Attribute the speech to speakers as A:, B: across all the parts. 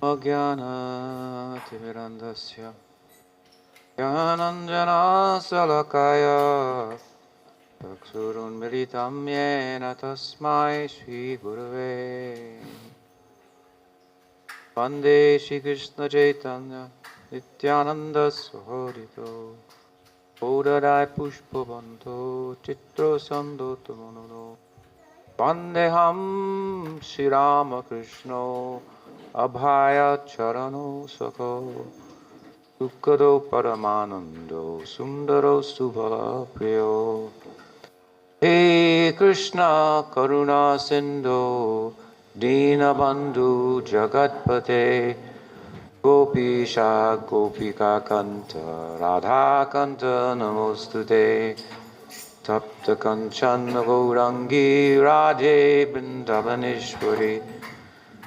A: Ajnana-timirandasya Jnananjana-salakaya Chakshurunmilitam yena tasmai Shri Gurave Vande Shri Krishna Chaitanya Nityananda Sahodito Bodhadai Pushpavanto Chitro Sandoto Monono Vandeham Shri Ramakrishna Abhaya Charano Sakho Dukkado Paramanando Sundaro Subhala Priyo He Krishna Karuna Sindhu Dinabandhu Jagatpate Gopisha Gopika Kanta Radha Kanta Namostute Tapta Kancana Gaurangi Radhe Bindavaneshwari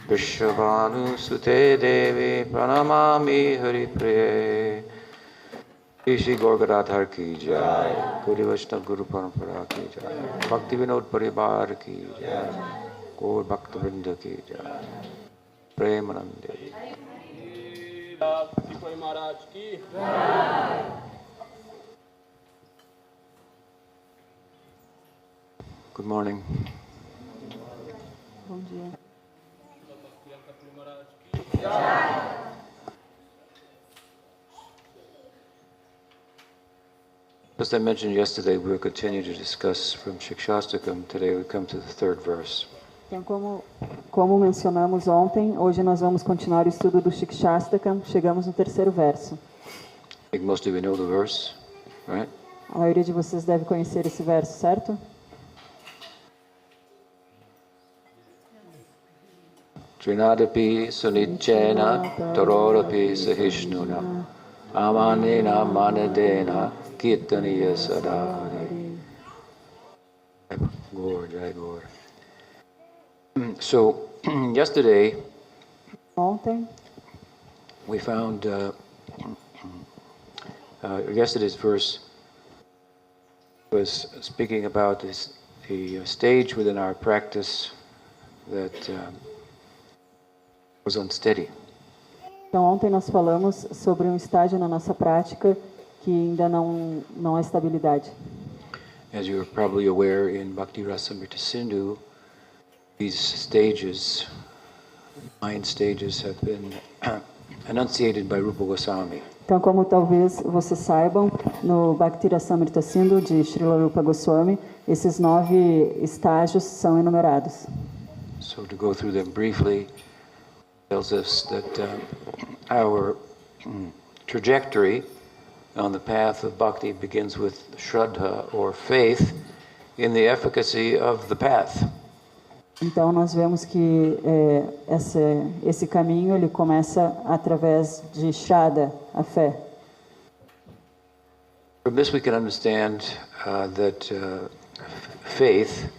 A: Vishwabhanu Sute Devi Pranamami Hari Priye Shri Gaur Ki Jai Guru Vaishnava Guru Parampara Ki Jai Bhakti Vinod Parivar Ki Jai Gaur Bhakta Vrinda Ki Jai Premanande
B: Maharaj Ki
A: Good morning.
C: Bom dia.
A: As I mentioned yesterday, we will continue to discuss from Shikshastakam. Today we come to the third verse.
C: Então, como mencionamos ontem, hoje nós vamos continuar o estudo do Shikshastakam. Chegamos no terceiro verso.
A: I think most of you know the verse, right?
C: A maioria de vocês deve conhecer esse verso, certo?
A: Trinadapi sunichena tarorapi sahishnuna amanena manadena kirtaniya sadhari. Gaur, Jai Gaur. So, yesterday
C: Ontem,
A: we found yesterday's verse was speaking about the stage within our practice that was unsteady.
C: então, ontem nós falamos sobre um estágio na nossa prática que ainda não há estabilidade.
A: As you're probably aware, in Bhakti Rasamrita Sindhu, these stages, 9 stages, have been enunciated by Rupa Goswami.
C: Então, como talvez vocês saibam, no Bhakti Rasamrita Sindhu de Srila Rupa Goswami, esses 9 estágios são enumerados.
A: So to go through them briefly, tells us that our trajectory on the path of bhakti begins with shraddha, or faith, in the efficacy of the path.
C: Então nós vemos que esse caminho ele começa através de Shraddha, a fé.
A: From this we can understand that faith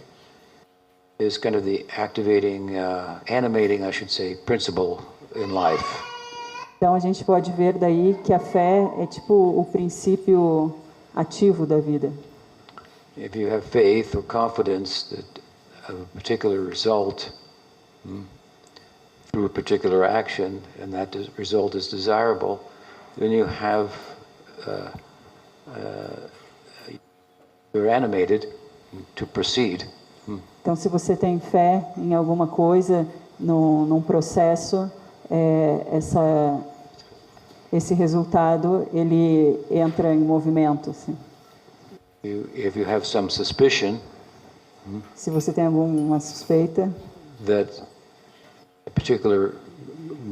A: is kind of the activating, animating, I should say, principle in life.
C: Então a gente pode ver daí que a fé é tipo o princípio ativo da vida.
A: If you have faith or confidence that a particular result through a particular action, and that result is desirable, then you have you're animated to proceed.
C: Então, se você tem fé em alguma coisa, num processo, esse resultado ele entra em movimento. Assim.
A: If you have some suspicion,
C: se você tem alguma suspeita,
A: that a particular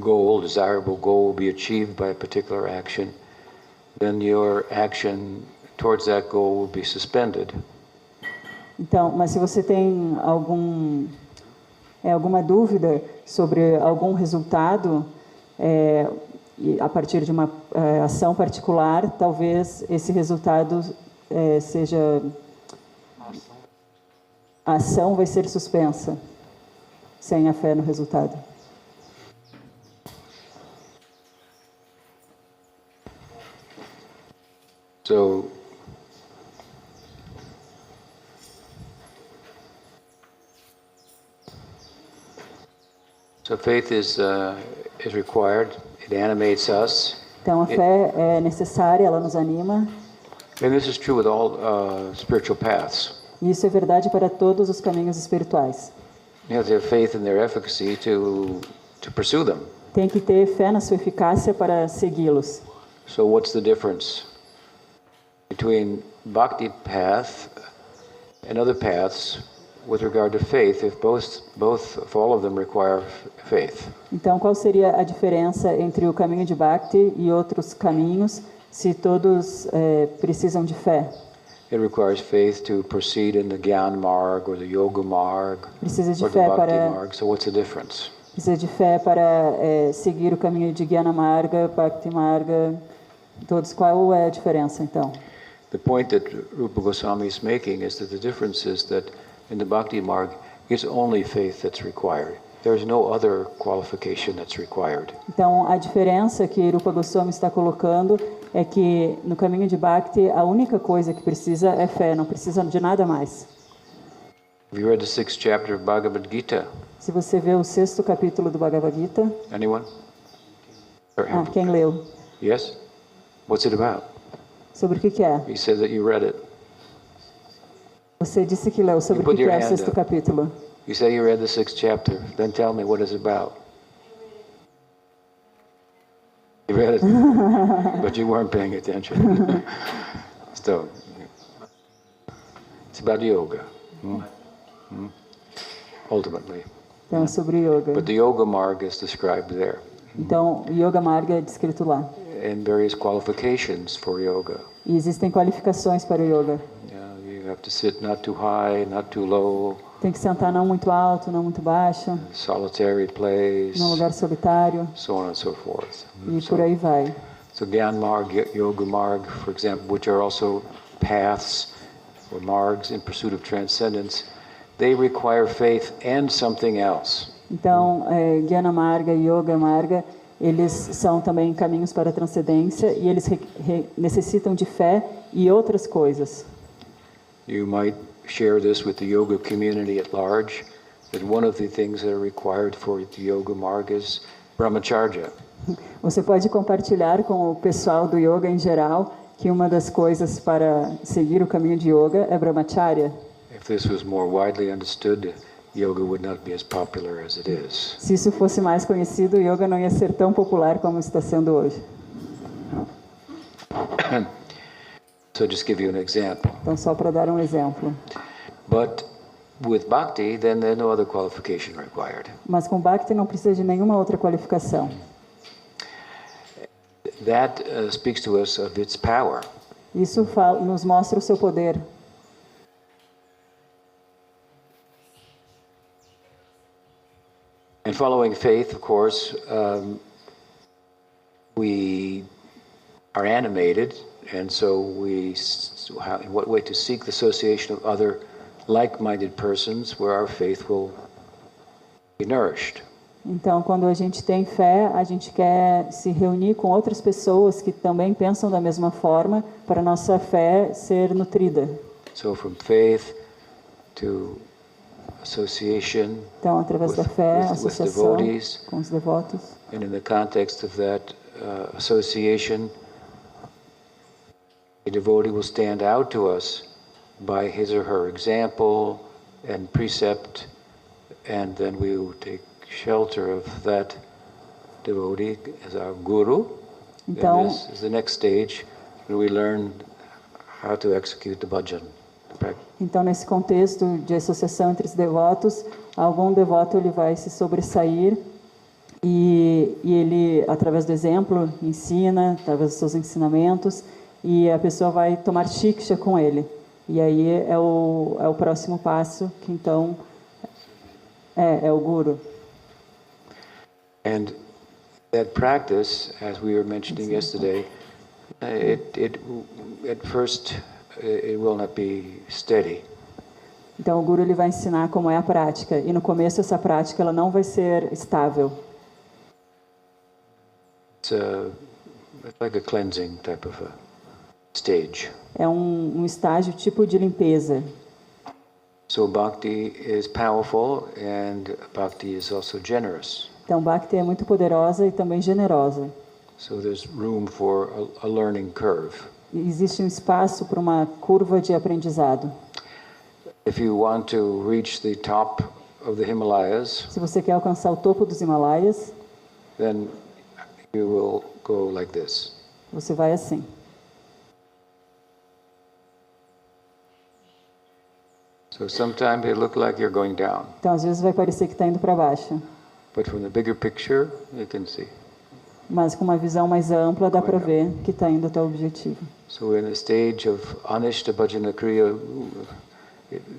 A: goal, desirable goal, will be achieved by a particular action, then your action towards that goal will be suspended.
C: Então, mas se você tem alguma dúvida sobre algum resultado a partir de uma ação particular, talvez esse resultado seja... A ação vai ser suspensa sem a fé no resultado.
A: So, faith is is required. It animates us.
C: Então a fé é necessária, ela nos anima.
A: And this is true with all spiritual paths.
C: E isso é verdade para todos os caminhos espirituais.
A: You have to have faith in their efficacy to pursue them.
C: Tem que ter fé na sua eficácia para segui-los.
A: So what's the difference between bhakti path and other paths with regard to faith if if all of them require faith?
C: Então, qual seria a diferença entre o caminho de Bhakti e outros caminhos, se todos precisam de fé?
A: It requires faith to proceed in the Gyan Marg or the Yoga Marg
C: Precisa de
A: or the
C: fé
A: Bhakti
C: para
A: Marg. So what's the difference?
C: precisa de fé para seguir o caminho de Jnana Marga, Bhakti Marga, todos. Qual é a diferença, então?
A: The point that Rupa Goswami is making is that the difference is that in the Bhakti Marg, it's only faith that's required. There's no other qualification that's required.
C: Então, a diferença que Rupa Goswami está colocando é que no caminho de Bhakti a única coisa que precisa é fé, não precisa de nada mais.
A: Have you read the 6th chapter of Bhagavad Gita?
C: Se você vê o 6º capítulo do Bhagavad Gita,
A: Anyone? Or have-
C: quem leu?
A: Yes? What's it about?
C: Sobre o que é?
A: You said that you read it.
C: Você disse que leu. Sobre
A: You
C: o
A: put
C: que
A: your
C: é o
A: hand
C: 6º
A: up.
C: capítulo?
A: You say you read the 6th chapter. Then tell me what it's about. You read it, but you weren't paying attention. So, it's about yoga. Ultimately.
C: Então, sobre yoga.
A: But the yoga marg is described there.
C: Então, Yoga Marga é descrito lá.
A: And various qualifications for yoga.
C: E existem qualificações para o yoga.
A: You have to sit not too high, not too low,
C: Tem que sentar não muito alto, não muito baixo,
A: solitary place,
C: num lugar solitário,
A: so on and so forth.
C: e por aí vai.
A: So Gyan Marg, Yoga Marg, for example, which are also paths or margs in pursuit of transcendence, they require faith and something else.
C: Então, Jnana Marga e Yoga Marga, eles são também caminhos para a transcendência e eles necessitam de fé e outras coisas.
A: You might share this with the yoga community at large, that one of the things that are required for the Yoga Marg is brahmacharya.
C: Você pode compartilhar com o pessoal do yoga em geral que uma das coisas para seguir o caminho de yoga é brahmacharya.
A: If this was more widely understood, yoga would not be as popular as it is.
C: Se isso fosse mais conhecido, o yoga não ia ser tão popular como está sendo hoje.
A: So just give you an example.
C: Então, só para dar um exemplo.
A: But with bhakti, then there's no other qualification required.
C: Mas com Bhakti não precisa de nenhuma outra qualificação.
A: That speaks to us of its power.
C: Isso nos mostra o seu poder.
A: And following faith, of course, we are animated, and so in what way to seek the association of other like-minded persons where our faith will be nourished.
C: Então, quando a gente tem fé, a gente quer se reunir com outras pessoas que também pensam da mesma forma para nossa fé ser nutrida.
A: So from faith to association
C: Então, através da fé,
A: with
C: associação
A: devotees,
C: com os devotos.
A: and in the context of that association, a devotee will stand out to us by his or her example and precept, and then we will take shelter of that devotee as our guru.
C: Então,
A: And this is the next stage where we learn how to execute the bhajan.
C: então, nesse contexto de associação entre os devotos, algum devoto ele vai se sobressair e ele, através do exemplo, ensina, através dos seus ensinamentos, e a pessoa vai tomar shiksha com ele. E aí é o próximo passo, que então é o guru.
A: And that practice, as we were mentioning yesterday, at first it will not be steady.
C: Então o guru ele vai ensinar como é a prática, e no começo essa prática ela não vai ser estável.
A: It's like a cleansing type of a stage.
C: É um estágio tipo de limpeza.
A: So bhakti is powerful and bhakti is also generous.
C: Então, Bhakti é muito poderosa e também generosa.
A: So there's room for a learning curve.
C: E existe um espaço para uma curva de aprendizado.
A: If you want to reach the top of the Himalayas,
C: Se você quer alcançar o topo dos Himalaias,
A: then you will go like this.
C: você vai assim.
A: So sometimes it look like you're going down,
C: Então, às vezes vai parecer que está indo para baixo,
A: but from the bigger picture, you can see.
C: mas com uma visão mais ampla dá para ver que está indo até o objetivo.
A: So we're in the stage of Anishta Bhajana Kriya.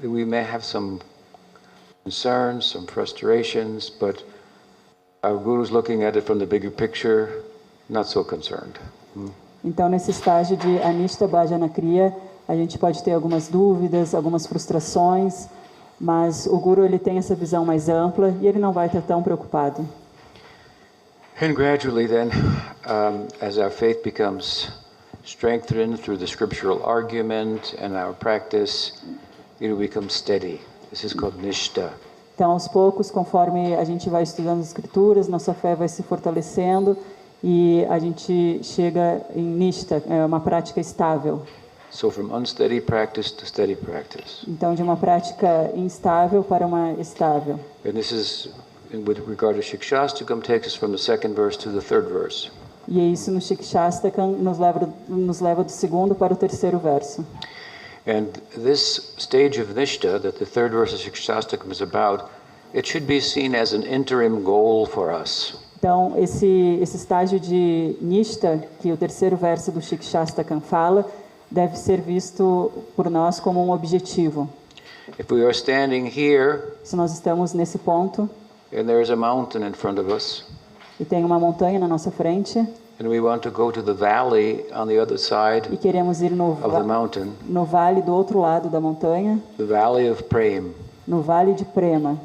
A: We may have some concerns, some frustrations, but our Guru's looking at it from the bigger picture, not so concerned.
C: Então, nesse estágio de Anishta Bhajana Kriya, a gente pode ter algumas dúvidas, algumas frustrações, mas o Guru ele tem essa visão mais ampla e ele não vai estar tão preocupado.
A: And gradually then, as our faith becomes strengthened through the scriptural argument and our practice, it will become steady. This is called Nishta.
C: Então, aos poucos, conforme a gente vai estudando as escrituras, nossa fé vai se fortalecendo e a gente chega em Nishta, é uma prática estável.
A: So from unsteady practice to steady practice.
C: Então, de uma prática instável para uma estável.
A: And this is, with regard to Shikshastakam, takes us from the second verse to the third verse.
C: E isso no Shikshastakam nos leva do segundo para o terceiro verso.
A: And this stage of Nishta that the third verse of Shikshastakam is about, it should be seen as an interim goal for us.
C: Então, esse estágio de Nishta, que o terceiro verso do Shikshastakam fala, deve ser visto por nós como um objetivo.
A: If we are standing here
C: Se nós estamos nesse ponto
A: and there is a mountain in front of us,
C: e tem uma montanha na nossa frente
A: and we want to go to the valley on the other side
C: e queremos ir
A: of the mountain,
C: no vale do outro lado da montanha,
A: the valley of Prem,
C: no vale de Prema,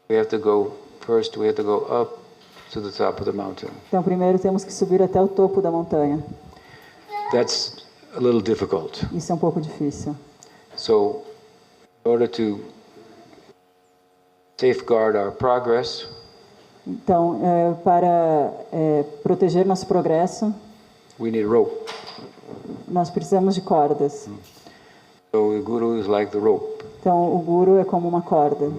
A: we have to go up to the top of the mountain.
C: então primeiro temos que subir até o topo da montanha.
A: That's a little difficult.
C: Isso é um pouco difícil.
A: So, in order to safeguard our progress,
C: Então, para proteger nosso progresso,
A: we need rope.
C: nós precisamos de cordas.
A: So the Guru is like the rope.
C: Então, o Guru é como uma corda.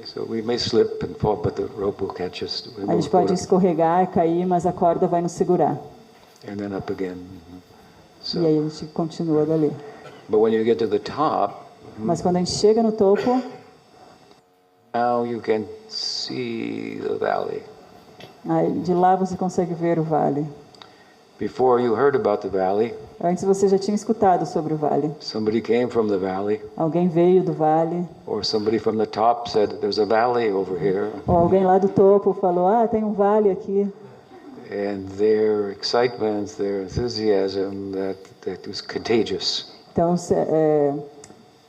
A: So we may slip and fall, but the rope will catch us. We
C: A
A: will
C: gente
A: go
C: pode
A: to-
C: escorregar, cair, mas a corda vai nos segurar.
A: and then up again. So,
C: E aí a gente continua dali.
A: but when you get to the top,
C: Mas quando a gente chega no topo,
A: now you can see the valley.
C: aí de lá você consegue ver o vale.
A: Before you heard about the valley,
C: Antes você já tinha escutado sobre o vale.
A: somebody came from the valley,
C: Alguém veio do vale,
A: or somebody from the top said, "There's a valley over here."
C: ou alguém lá do topo falou: "Ah, tem um vale aqui."
A: And their excitement, their enthusiasm, that was contagious.
C: Então,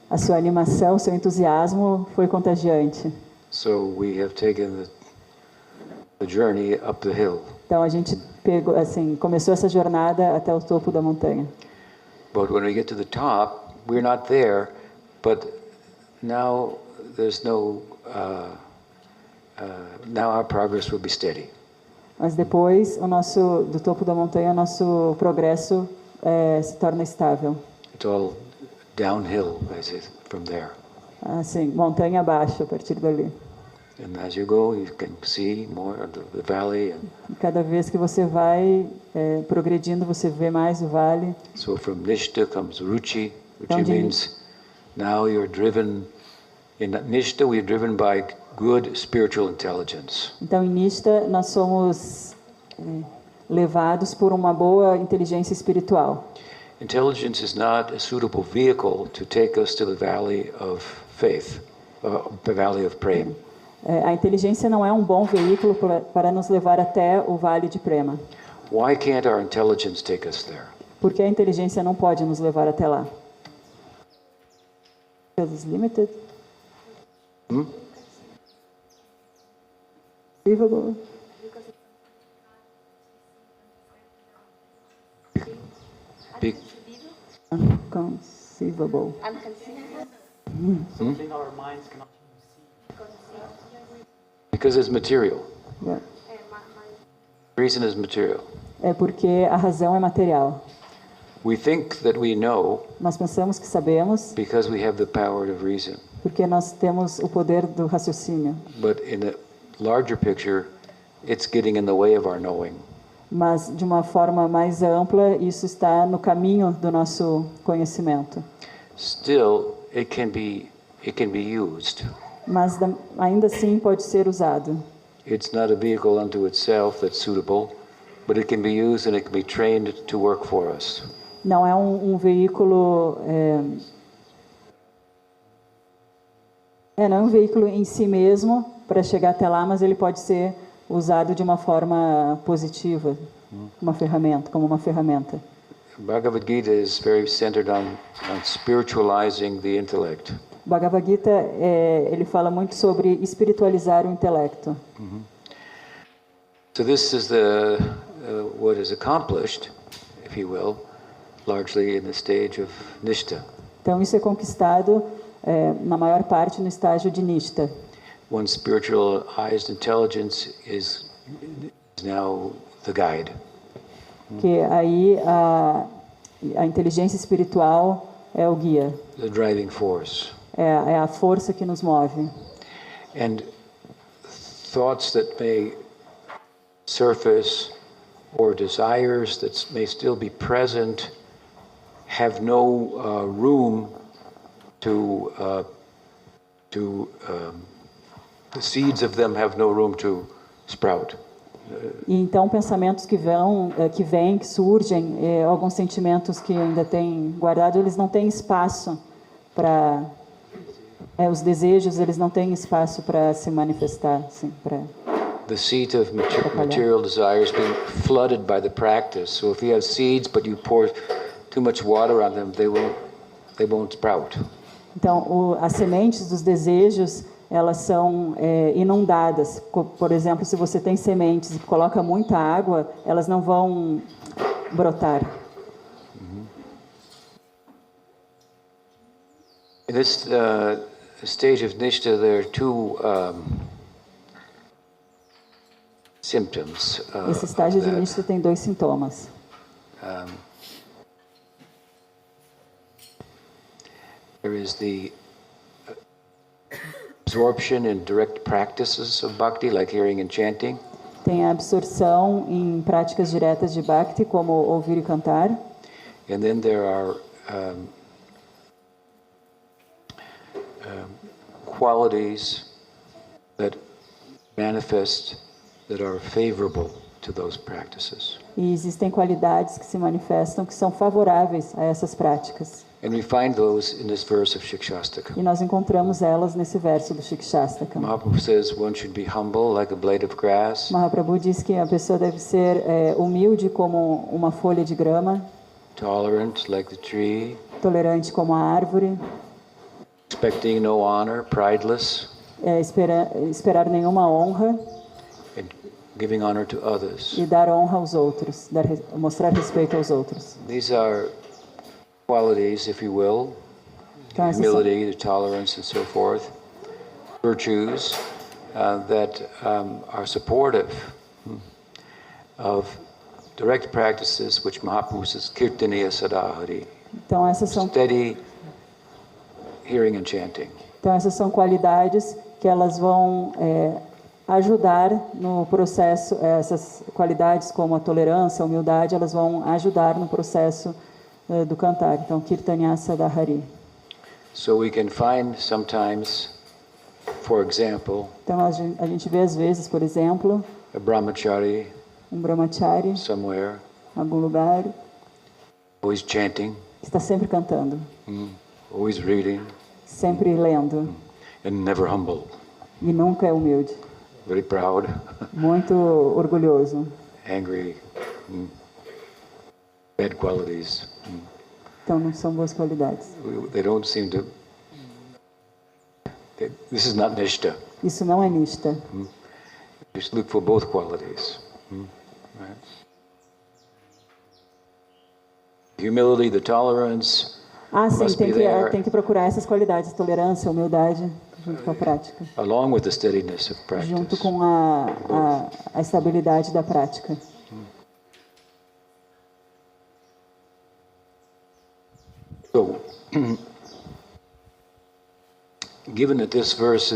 C: a sua animação, seu entusiasmo foi contagiante.
A: So we have taken the journey up the hill.
C: Então a gente pegou, assim, começou essa jornada até o topo da montanha.
A: But when we get to the top, we're not there, but now there's no, now our progress will be steady.
C: Mas depois, do topo da montanha, o nosso progresso se torna estável.
A: It's all downhill, basically, from there.
C: Assim, montanha abaixo a partir dali.
A: And as you go, you can see more of the valley. And
C: E cada vez que você vai progredindo, você vê mais o vale.
A: so from Nishta comes Ruchi.
C: Então,
A: Ruchi
C: de-
A: means now you're driven, in Nishta we're driven by good spiritual intelligence.
C: Então, em Nishta, nós somos levados por uma boa inteligência espiritual.
A: Intelligence is not a suitable vehicle to take us to the valley of faith, the valley of Prem.
C: A inteligência não é um bom veículo para nos levar até o vale de Prema.
A: Why can't our intelligence take us there?
C: Porque a inteligência não pode nos levar até lá. Because it's limited. Achievable.
A: Be-
C: Unconceivable.
B: Something our minds cannot
A: Because it's material. Reason is material.
C: É porque a razão é material.
A: We think that we know
C: Nós pensamos que sabemos
A: because we have the power of reason.
C: porque nós temos o poder do raciocínio.
A: But in a larger picture, it's getting in the way of our knowing.
C: Mas, de uma forma mais ampla, isso está no caminho do nosso conhecimento.
A: Still, it can be used.
C: Mas, ainda assim, pode ser usado.
A: It's not a vehicle unto itself that's suitable, but it can be used and it can be trained to work for us.
C: Não é um veículo... não é um veículo em si mesmo para chegar até lá, mas ele pode ser usado de uma forma positiva, como uma ferramenta.
A: Bhagavad Gita is very centered on spiritualizing the intellect.
C: Bhagavad Gita, ele fala muito sobre espiritualizar o intelecto.
A: So this is what is accomplished, if you will, largely in the stage of Nishta.
C: Então isso é conquistado na maior parte no estágio de Nishta.
A: One's spiritualized intelligence is now the guide.
C: Que aí a inteligência espiritual é o guia.
A: The driving force.
C: É a força que nos move.
A: And thoughts that may surface or desires that may still be present have no room the seeds of them have no room to sprout.
C: E então pensamentos que surgem, alguns sentimentos que ainda têm guardado, eles não têm espaço para os desejos, eles não têm espaço para se manifestar, assim, para
A: the seed of material desires being flooded by the practice. So if you have seeds but you pour too much water on them, they won't sprout.
C: Então, as sementes dos desejos, elas são inundadas. Por exemplo, se você tem sementes e coloca muita água, elas não vão brotar.
A: In this stage of Nishta, there are two symptoms.
C: Esse estágio de Nishta tem dois sintomas.
A: There is the absorption in direct practices of bhakti, like hearing and chanting.
C: Tem a absorção em práticas diretas de bhakti, como ouvir e cantar.
A: And then there are qualities that manifest that are favorable to those practices.
C: E existem qualidades que se manifestam que são favoráveis a essas práticas.
A: And we find those in this verse of Shikshastaka.
C: E nós encontramos elas nesse verso do Shikshastaka.
A: Mahaprabhu says one should be humble like a blade of grass.
C: Mahaprabhu diz que a pessoa deve ser humilde como uma folha de grama,
A: Tolerant like the tree.
C: tolerante como a árvore,
A: Expecting no honor, prideless.
C: esperar nenhuma honra
A: And giving honor to others.
C: e dar honra aos outros, mostrar respeito aos outros.
A: These are qualities, if you will,
C: Então, essas
A: humility, the tolerance, and so forth, virtues that are supportive of direct practices which Mahaprabhu says, Kirtaniya Sadahari,
C: Então essas são
A: steady hearing and chanting.
C: Então essas são qualidades que elas vão ajudar no processo. Essas qualidades como a tolerância, a humildade, elas vão ajudar no processo do cantar. Então, Kirtaniya Sadahari.
A: So we can find sometimes, for example,
C: Então a gente vê às vezes, por exemplo,
A: a brahmachari
C: brahmachari
A: somewhere,
C: em algum lugar
A: always chanting,
C: que está sempre cantando,
A: always reading,
C: sempre lendo
A: and never humble,
C: e nunca é humilde,
A: very proud,
C: muito orgulhoso.
A: angry, bad qualities.
C: Então não são boas qualidades.
A: They don't seem to. This is not nishta.
C: Isso não é nishta.
A: You should look for both qualities. Right? Humility, the tolerance
C: Sim,
A: must be there.
C: tem que procurar essas qualidades, tolerância, humildade. junto com a prática,
A: along with the steadiness of
C: junto
A: practice.
C: com a estabilidade da prática.
A: So, given that this verse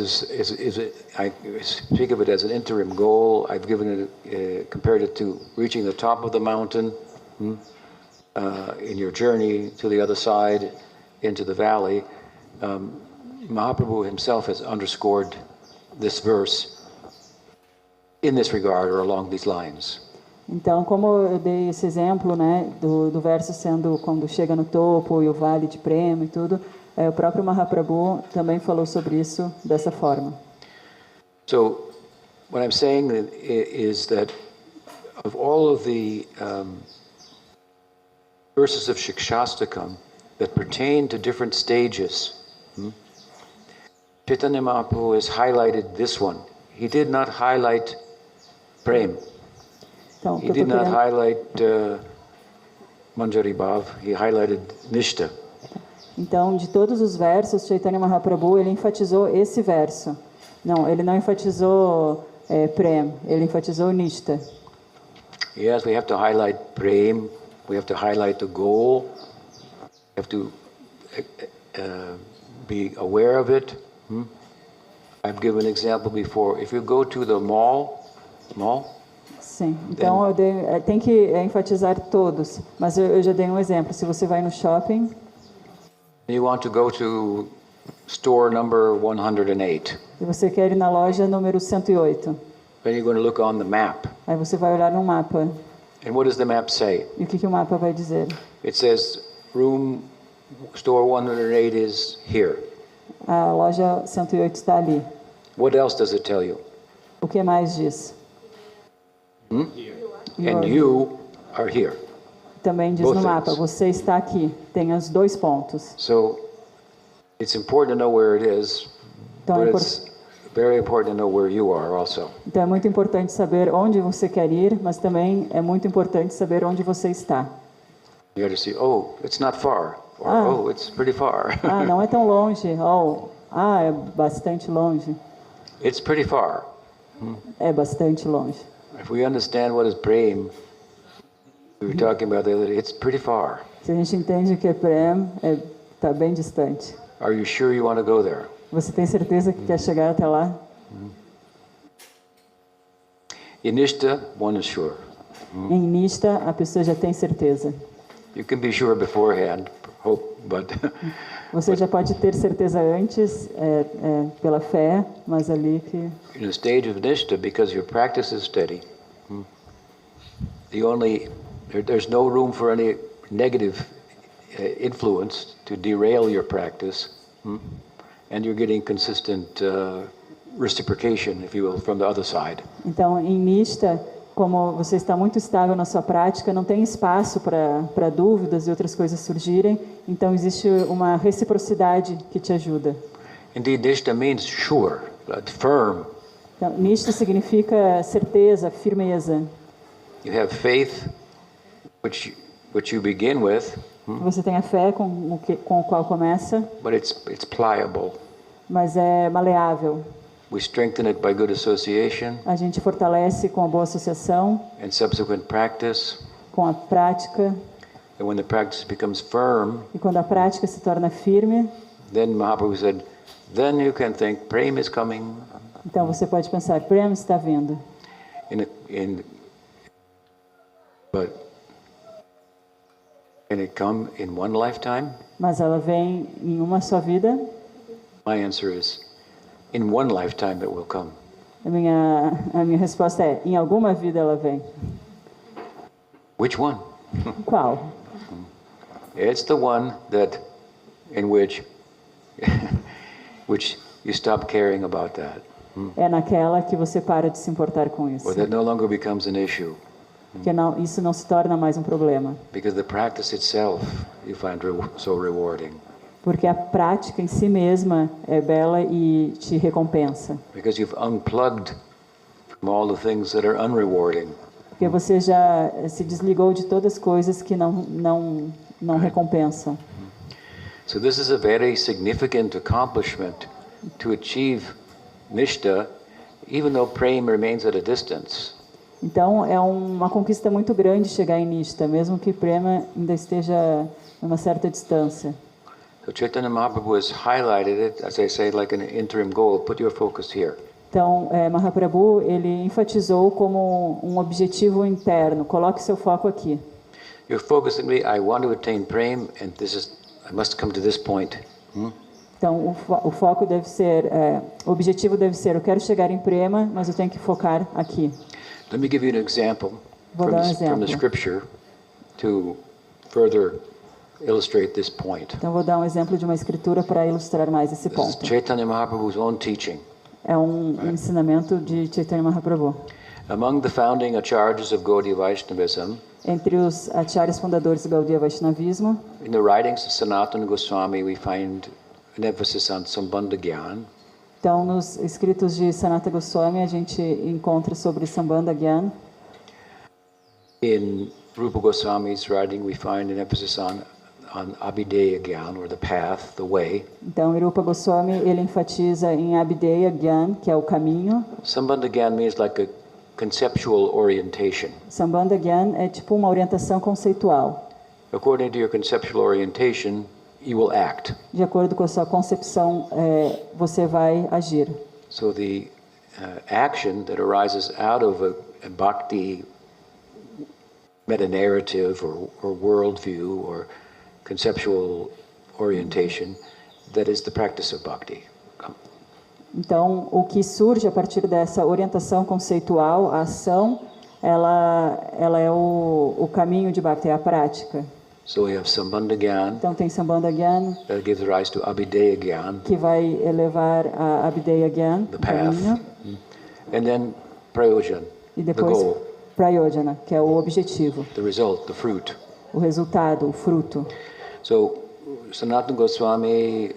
A: I speak of it as an interim goal, I've given it, compared it to reaching the top of the mountain in your journey to the other side into the valley. Mahaprabhu himself has underscored this verse in this regard or along these lines.
C: Então, como eu dei esse exemplo, né, do verso sendo quando chega no topo e o vale de prêmio e tudo, o próprio Mahaprabhu também falou sobre isso dessa forma.
A: So, what I'm saying is that of all of the verses of Shikshastakam that pertain to different stages, Chaitanya Mahaprabhu has highlighted this one. He did not highlight Prem.
C: Então,
A: He did not highlight Manjari Bhav. He highlighted Nishta.
C: Então, de todos os versos, Chaitanya Mahaprabhu, ele enfatizou esse verso. Não, ele não enfatizou Prem, ele enfatizou Nishta.
A: Yes, we have to highlight Prem. We have to highlight the goal. We have to be aware of it. I've given an example before. If you go to the mall.
C: Sim, então tem que enfatizar todos. Mas eu já dei um exemplo. Se você vai no shopping,
A: You want to go to store number 108.
C: e você quer ir na loja número 108,
A: Then you're going to look on the map.
C: aí você vai olhar no mapa.
A: And what does the map say?
C: E o que o mapa vai dizer?
A: It says store 108 is here.
C: A loja 108 está ali.
A: What else does it tell you?
C: O que mais diz?
A: And you are here.
C: Também diz
A: Both
C: no mapa,
A: things.
C: você está aqui. Tem os dois pontos.
A: So it's important to know where it is,
C: Então
A: but
C: é,
A: it's very important to know where you are also.
C: então é muito importante saber onde você quer ir, mas também é muito importante saber onde você está.
A: You got to see, oh, it's not far, or oh, it's pretty far.
C: Ah, não é tão longe. É bastante longe.
A: It's pretty far.
C: É bastante longe.
A: If we understand what is prem, we were talking about the other day, it's pretty far.
C: Se a gente entende que é Prem, está bem distante.
A: Are you sure you want to go there?
C: Você tem certeza que quer chegar até lá?
A: In Nishta, one is sure.
C: Em Nishta, a pessoa já tem certeza.
A: You can be sure beforehand, hope, but
C: Você já pode ter certeza antes, pela fé, mas ali que...
A: in the stage of Nishta, because your practice is steady, there's no room for any negative influence to derail your practice, and you're getting consistent reciprocation, if you will, from the other side.
C: Então, em Nishta, como você está muito estável na sua prática, não tem espaço para dúvidas e outras coisas surgirem, então existe uma reciprocidade que te ajuda.
A: Indeed, Nishta means sure, firm.
C: Então, Nishta significa certeza, firmeza.
A: You have faith, which you begin with,
C: Você tem a fé com o qual começa,
A: but it's pliable.
C: mas é maleável.
A: We strengthen it by good association
C: A gente fortalece com a boa associação,
A: and subsequent practice.
C: com a prática,
A: And when the practice becomes firm,
C: e quando a prática se torna firme,
A: then Mahaprabhu said, then you can think Prem is coming.
C: então você pode pensar, Prem está vindo.
A: But can it come in one lifetime?
C: Mas ela vem em uma só vida?
A: My answer is, in one lifetime it will come.
C: A minha resposta é, em alguma vida ela vem.
A: Which one?
C: Qual?
A: It's the one in which you stop caring about that,
C: É naquela que você para de se importar com isso.
A: or that no longer becomes an issue,
C: Porque isso não se torna mais um problema.
A: because the practice itself you find so rewarding,
C: Porque a prática em si mesma é bela e te recompensa.
A: because you've unplugged from all the things that are unrewarding.
C: Porque você já se desligou de todas as coisas que não recompensam.
A: So this is a very significant accomplishment to achieve nishta, even though prema remains at a distance.
C: Então é uma conquista muito grande chegar em Nishta, mesmo que Prema ainda esteja a uma certa distância.
A: So Chaitanya Mahaprabhu has highlighted it, as I say, like an interim goal. Put your focus here.
C: Então, Mahaprabhu, ele enfatizou como um objetivo interno. Coloque seu foco aqui.
A: Your focus in me, I want to attain prema, and I must come to this point.
C: Então, o foco deve ser, o objetivo deve ser, eu quero chegar em Prema, mas eu tenho que focar aqui.
A: Let me give you an example
C: Vou dar um
A: from the
C: exemplo.
A: scripture to further illustrate this point.
C: Então, vou dar um exemplo de uma escritura para ilustrar mais esse
A: This is
C: ponto.
A: Chaitanya Mahaprabhu's own teaching.
C: É um ensinamento de Chaitanya Mahaprabhu.
A: Among the founding acharyas of Gaudiya Vaishnavism,
C: Entre os acharyas fundadores do Gaudiya Vaishnavismo,
A: in the writings of Sanatana Goswami, we find an emphasis on Sambandha Gyan.
C: então, nos escritos de Sanatana Goswami, a gente encontra sobre Sambandha Gyan.
A: In Rupa Goswami's writing, we find an emphasis on Abhideya Gyan, or the path, the way.
C: Então, Rupa Goswami, ele enfatiza em Abhideya Gyan, que é o caminho.
A: Sambandha Gyan means like a conceptual orientation.
C: Sambandha Gyan é tipo uma orientação conceitual.
A: According to your conceptual orientation, you will act.
C: De acordo com a sua concepção, você vai agir.
A: So the action that arises out of a bhakti meta-narrative or worldview or conceptual orientation, that is the practice of bhakti.
C: Então, o que surge a partir dessa orientação conceitual, a ação, ela é o caminho de Bhakti, é a prática.
A: So we have Sambandha Gyan,
C: Então, tem Sambandha Gyan,
A: that gives rise to Abhideya Gyan,
C: que vai elevar a Abhideya Gyan,
A: the
C: o
A: path,
C: caminho,
A: and then Prayojan,
C: e
A: the
C: depois
A: goal,
C: Prayojana, que é o objetivo,
A: the result, the fruit.
C: o resultado, o fruto.
A: So Sanatana Goswami,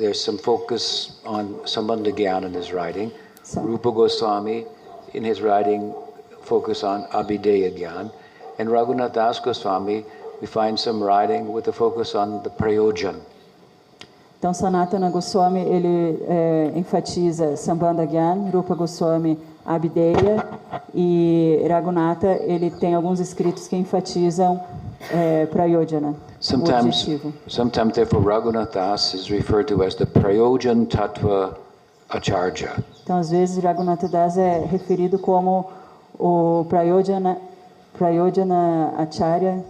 A: there's some focus on Sambandha Gyan in his writing.
C: So-
A: Rupa Goswami, in his writing, focus on Abhideya Gyan. And Raghunath Das Goswami, we find some writing with a focus on the Prayojan.
C: Então, Sanatana Goswami, ele enfatiza Sambandha Gyan, Rupa Goswami, Abhideya, e Raghunatha, ele tem alguns escritos que enfatizam Prayojana, o objetivo.
A: Sometimes therefore Raghunath Das is referred to as the Prayojan Tattva Acharya.
C: Então, às vezes, Raghunatha Das é referido como o Prayojana Acharya,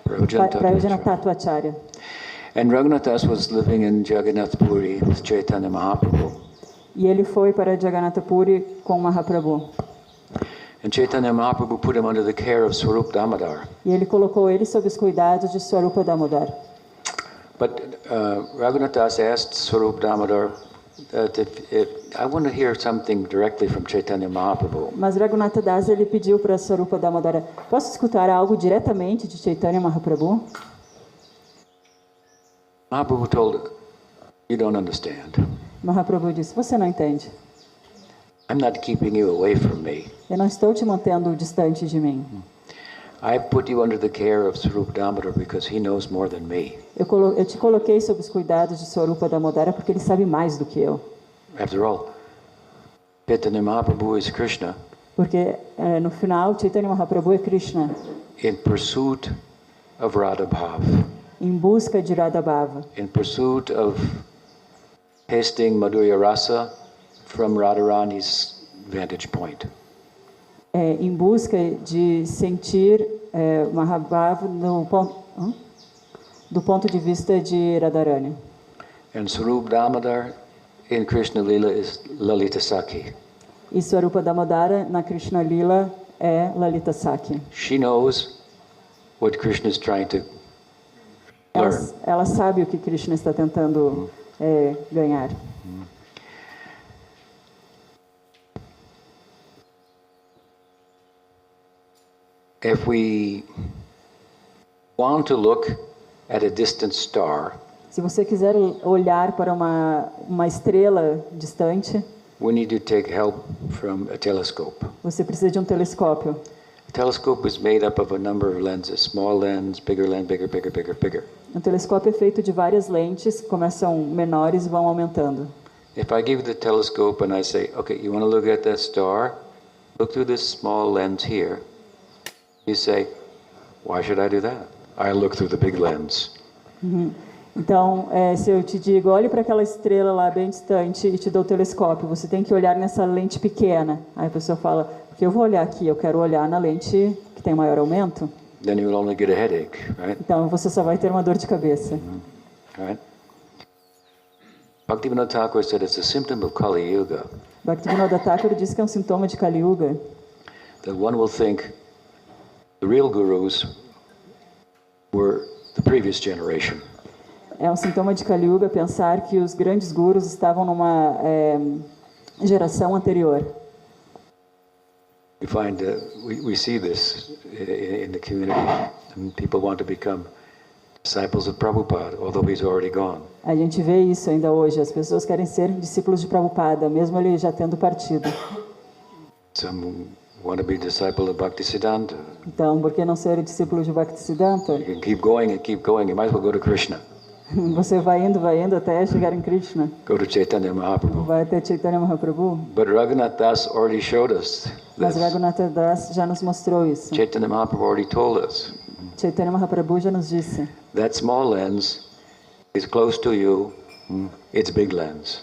C: Prayojana Tattva Acharya.
A: And Raghunath Das was living in Jagannath Puri with Chaitanya Mahaprabhu.
C: E ele foi para Jagannatha Puri com Mahaprabhu.
A: And Chaitanya Mahaprabhu put him under the care of Swarup Damodar.
C: E ele colocou ele sob os cuidados de Swarupa Damodar.
A: But Raghunath Das asked Swarup Damodar that if I want to hear something directly from Chaitanya Mahaprabhu.
C: Mas Raghunatha Das, ele pediu para Swarupa Damodara, posso escutar algo diretamente de Chaitanya Mahaprabhu?
A: Mahaprabhu told, you don't understand.
C: Mahaprabhu disse, você não entende.
A: I'm not keeping you away from me.
C: Eu não estou te mantendo distante de mim.
A: I put you under the care of Swarup Damodar because he knows more than me.
C: Eu te coloquei sob os cuidados de Swarupa Damodara porque ele sabe mais do que eu.
A: After all, Chaitanya Mahaprabhu is Krishna
C: Porque no final, Chaitanya Mahaprabhu é Krishna,
A: in pursuit of Radha Bhav,
C: em busca de Radha Bhava,
A: in pursuit of tasting Madhurya Rasa from Radharani's vantage point.
C: em busca de sentir Mahabhava do ponto de vista de Radharani.
A: And Swarup Damodar in Krishna Lila is Lalita Sakhi.
C: E Swarupa Damodara na Krishna Lila é Lalita Sakhi.
A: She knows what Krishna is trying to learn.
C: Ela sabe o que Krishna está tentando ganhar.
A: If we want to look at a distant star,
C: Se você quiser olhar para uma estrela distante,
A: we need to take help from a telescope.
C: você precisa de um telescópio.
A: A telescope is made up of a number of lenses, small lens, bigger lens, bigger.
C: Um telescópio é feito de várias lentes, começam menores e vão aumentando.
A: if I give you the telescope and I say, okay, you want to look at that star? Look through this small lens here. You say, why should I do that? I look through the big lens.
C: Então, se eu te digo, olhe para aquela estrela lá bem distante e te dou o telescópio, você tem que olhar nessa lente pequena. Aí a pessoa fala, porque eu vou olhar aqui, eu quero olhar na lente que tem maior aumento.
A: Then you will only get a headache, right?
C: Então, você só vai ter uma dor de cabeça.
A: Right? Bhaktivinoda Thakur said it's a symptom of Kali Yuga
C: Bhaktivinoda Thakur diz que é um sintoma de Kali Yuga,
A: that one will think the real gurus were the previous generation.
C: É um sintoma de Kali Yuga pensar que os grandes gurus estavam numa geração anterior.
A: We find we see this in the community. And people want to become disciples of Prabhupada, although he's already gone.
C: A gente vê isso ainda hoje. As pessoas querem ser discípulos de Prabhupada, mesmo ele já tendo partido.
A: Some want to be disciple of Bhaktisiddhanta.
C: Então, por que não ser discípulo de Bhaktisiddhanta?
A: You can keep going and keep going. You might as well go to Krishna.
C: Você vai indo até chegar em Krishna.
A: Go to Chaitanya Mahaprabhu.
C: Vai até Chaitanya Mahaprabhu.
A: But Raghunath Das already showed us
C: Mas
A: this.
C: Raghunatha Das já nos mostrou isso.
A: Chaitanya Mahaprabhu already told us.
C: Chaitanya Mahaprabhu já nos disse.
A: That small lens is close to you. It's big lens.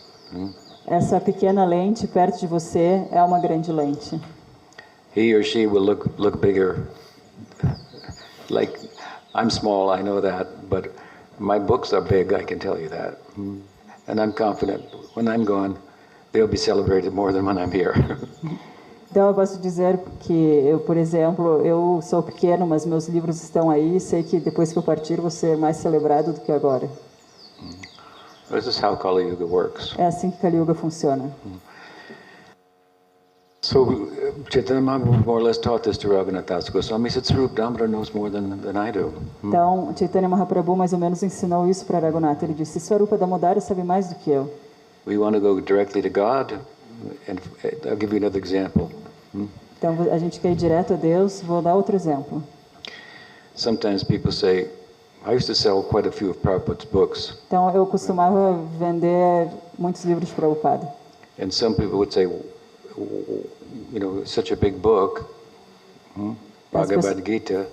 C: Essa pequena lente perto de você é uma grande lente.
A: He or she will look bigger. Like, I'm small, I know that, but my books are big, I can tell you that. And I'm confident when I'm gone, they'll be celebrated more than when I'm here.
C: Então eu posso dizer que eu, por exemplo, eu sou pequeno, mas meus livros estão aí e sei que depois que eu partir vou ser mais celebrado do que agora.
A: This is how Kali Yuga works.
C: É assim que Kali Yuga funciona.
A: So Chaitanya Mahaprabhu more or less taught this to Raghunath Das Goswami. He said, Swarup Damodar knows more than I do.
C: Então, Chaitanya Mahaprabhu mais ou menos ensinou isso para Raghunatha. Ele disse, Swarupa Damodara sabe mais do que eu.
A: We want to go directly to God, and I'll give you another example.
C: Então, a gente quer ir direto a Deus. Vou dar outro exemplo.
A: Sometimes people say, I used to sell quite a few of Prabhupada's books.
C: Então, eu costumava vender muitos livros de Prabhupada.
A: And some people would say, you know, such a big book, Bhagavad Gita,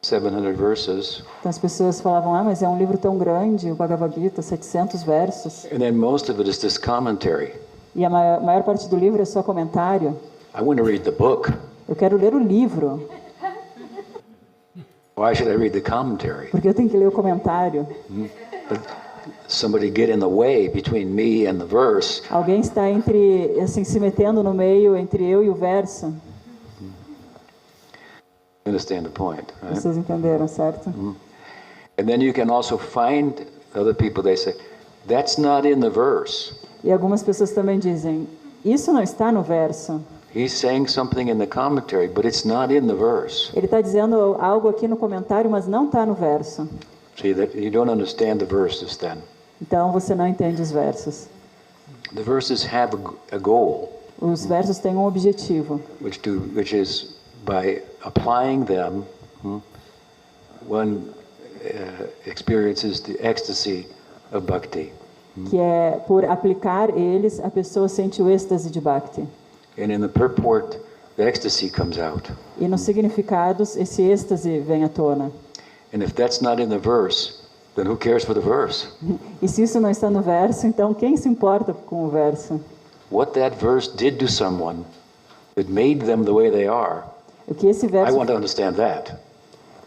A: 700 verses.
C: Então, as pessoas falavam, mas é um livro tão grande, o Bhagavad Gita, 700 versos.
A: And then most of it is this commentary.
C: E a maior parte do livro é só comentário.
A: I want to read the book.
C: Eu quero ler o livro.
A: Why should I read the commentary?
C: Porque eu tenho que ler o comentário.
A: But somebody get in the way between me and the verse.
C: Alguém está assim, se metendo no meio entre eu e o verso.
A: You understand the point, right?
C: Vocês entenderam, certo?
A: And then you can also find other people, they say, that's not in the verse.
C: E algumas pessoas também dizem, isso não está no verso.
A: He's saying something in the commentary, but it's not in the verse.
C: Ele está dizendo algo aqui no comentário, mas não está no verso.
A: See, that you don't understand the verses then.
C: Então você não entende os versos.
A: The verses have a goal,
C: Os versos têm um objetivo,
A: which is by applying them, one experiences the ecstasy of bhakti.
C: que é por aplicar eles, a pessoa sente o êxtase de Bhakti.
A: And in the purport, the ecstasy comes out.
C: E nos significados, esse êxtase vem à tona.
A: And if that's not in the verse, then who cares for the verse?
C: E se isso não está no verso, então quem se importa com o verso?
A: What that verse did to someone that made them the way they are,
C: O que esse
A: I
C: verso,
A: want to understand that.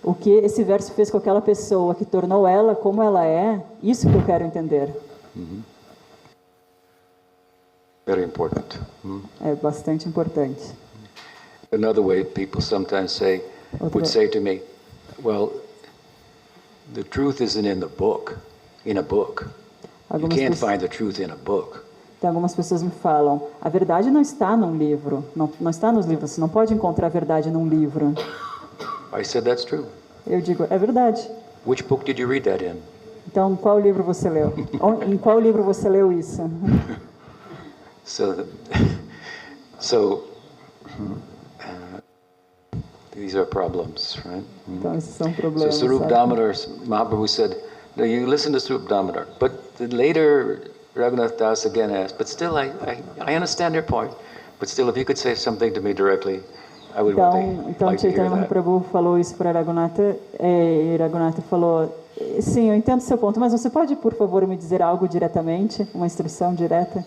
C: o que esse verso fez com aquela pessoa, que tornou ela como ela é, isso que eu quero entender.
A: Very important.
C: É bastante importante.
A: Another way people sometimes would say to me, well, the truth isn't in the book, in a book. You can't find the truth in a book.
C: Então, algumas pessoas me falam, a verdade não está num livro, não está nos livros, você não pode encontrar a verdade num livro.
A: I said, that's true.
C: Eu digo, é verdade.
A: Which book did you read that in?
C: Então, qual livro você leu? Em qual livro você leu isso?
A: So these are problems, right?
C: Então, esses são
A: So
C: problemas.
A: Swarup
C: sabe?
A: Damodar, Mahaprabhu said, no, you listen to Swarup Damodar, but the later Raghunath Das again asked, but still I understand your point. But still, if you could say something to me directly, I would
C: Então
A: like to hear
C: Chaitanya
A: that.
C: Mahaprabhu falou isso para Raghunatha, e Raghunatha falou, sim, eu entendo seu ponto, mas você pode, por favor, me dizer algo diretamente, uma instrução direta?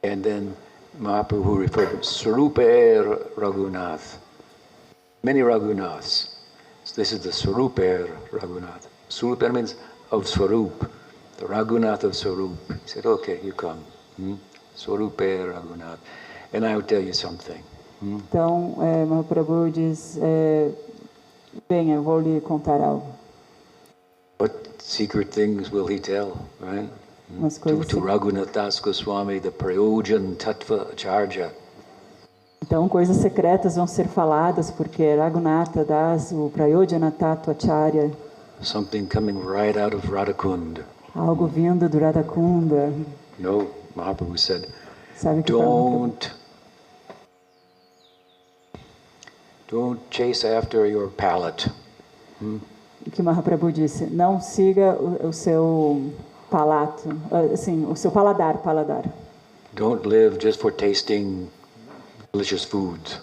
A: And then Mahaprabhu referred to Swaruper Raghunath. Many Raghunaths. So this is the Swaruper Raghunath. Swaruper means of Swarup, the Raghunath of Swarup. He said, okay, you come. Swaruper Raghunath. And I will tell you something.
C: Então, Mahaprabhu diz, bem, eu vou lhe contar algo.
A: What secret things will he tell, right?
C: Umas coisas
A: To Raghunath Das Goswami, the Prayojan Tattva Acharya.
C: Então, coisas secretas vão ser faladas, porque Raghunatha Das, o Prayojana Tattva Acharya,
A: Something coming right out of Radhakund.
C: algo vindo do Radhakunda,
A: No, Mahaprabhu said,
C: sabe o que fala?
A: Don't chase after your palate.
C: O que Mahaprabhu disse, não siga o seu palato, assim, o seu paladar.
A: Don't live just for tasting delicious foods.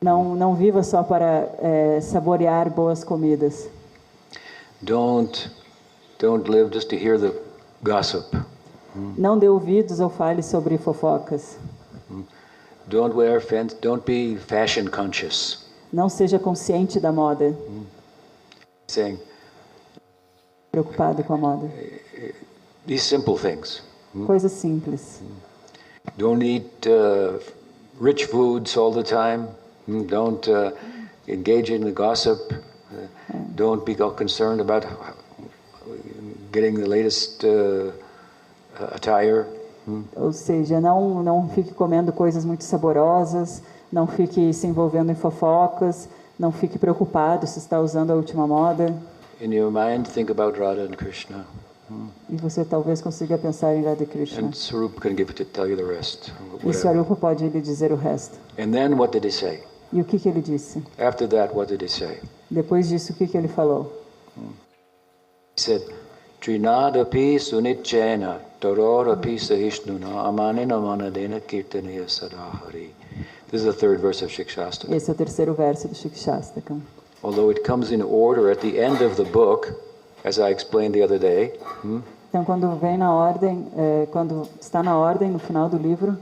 C: Não viva só para saborear boas comidas.
A: Don't live just to hear the gossip.
C: Não dê ouvidos ou fale sobre fofocas.
A: Don't be fashion conscious.
C: Não seja consciente da moda,
A: Saying
C: preocupado com a moda.
A: these simple things.
C: Coisas simples.
A: Don't eat rich foods all the time. Don't engage in the gossip. Don't be all concerned about getting the latest attire.
C: Ou seja, não fique comendo coisas muito saborosas, não fique se envolvendo em fofocas, não fique preocupado se está usando a última moda.
A: In your mind, think about Radha and Krishna.
C: E você talvez consiga pensar em Radha Krishna.
A: And Swarup can tell you the rest.
C: E Swarupa pode lhe dizer o resto.
A: And then what did he say?
C: E o que ele disse?
A: After that, what did he say?
C: Depois disso, o que ele falou?
A: He said, Trinadapi sunichena tarorapi sahishnuna amanina manadena kirtanaya sadahari. This is the third verse of Shikshastakam.
C: Esse é o terceiro verso do Shikshastakam.
A: Although it comes in order at the end of the book, as I explained the other day.
C: Então, quando vem na ordem, quando está na ordem no final do livro,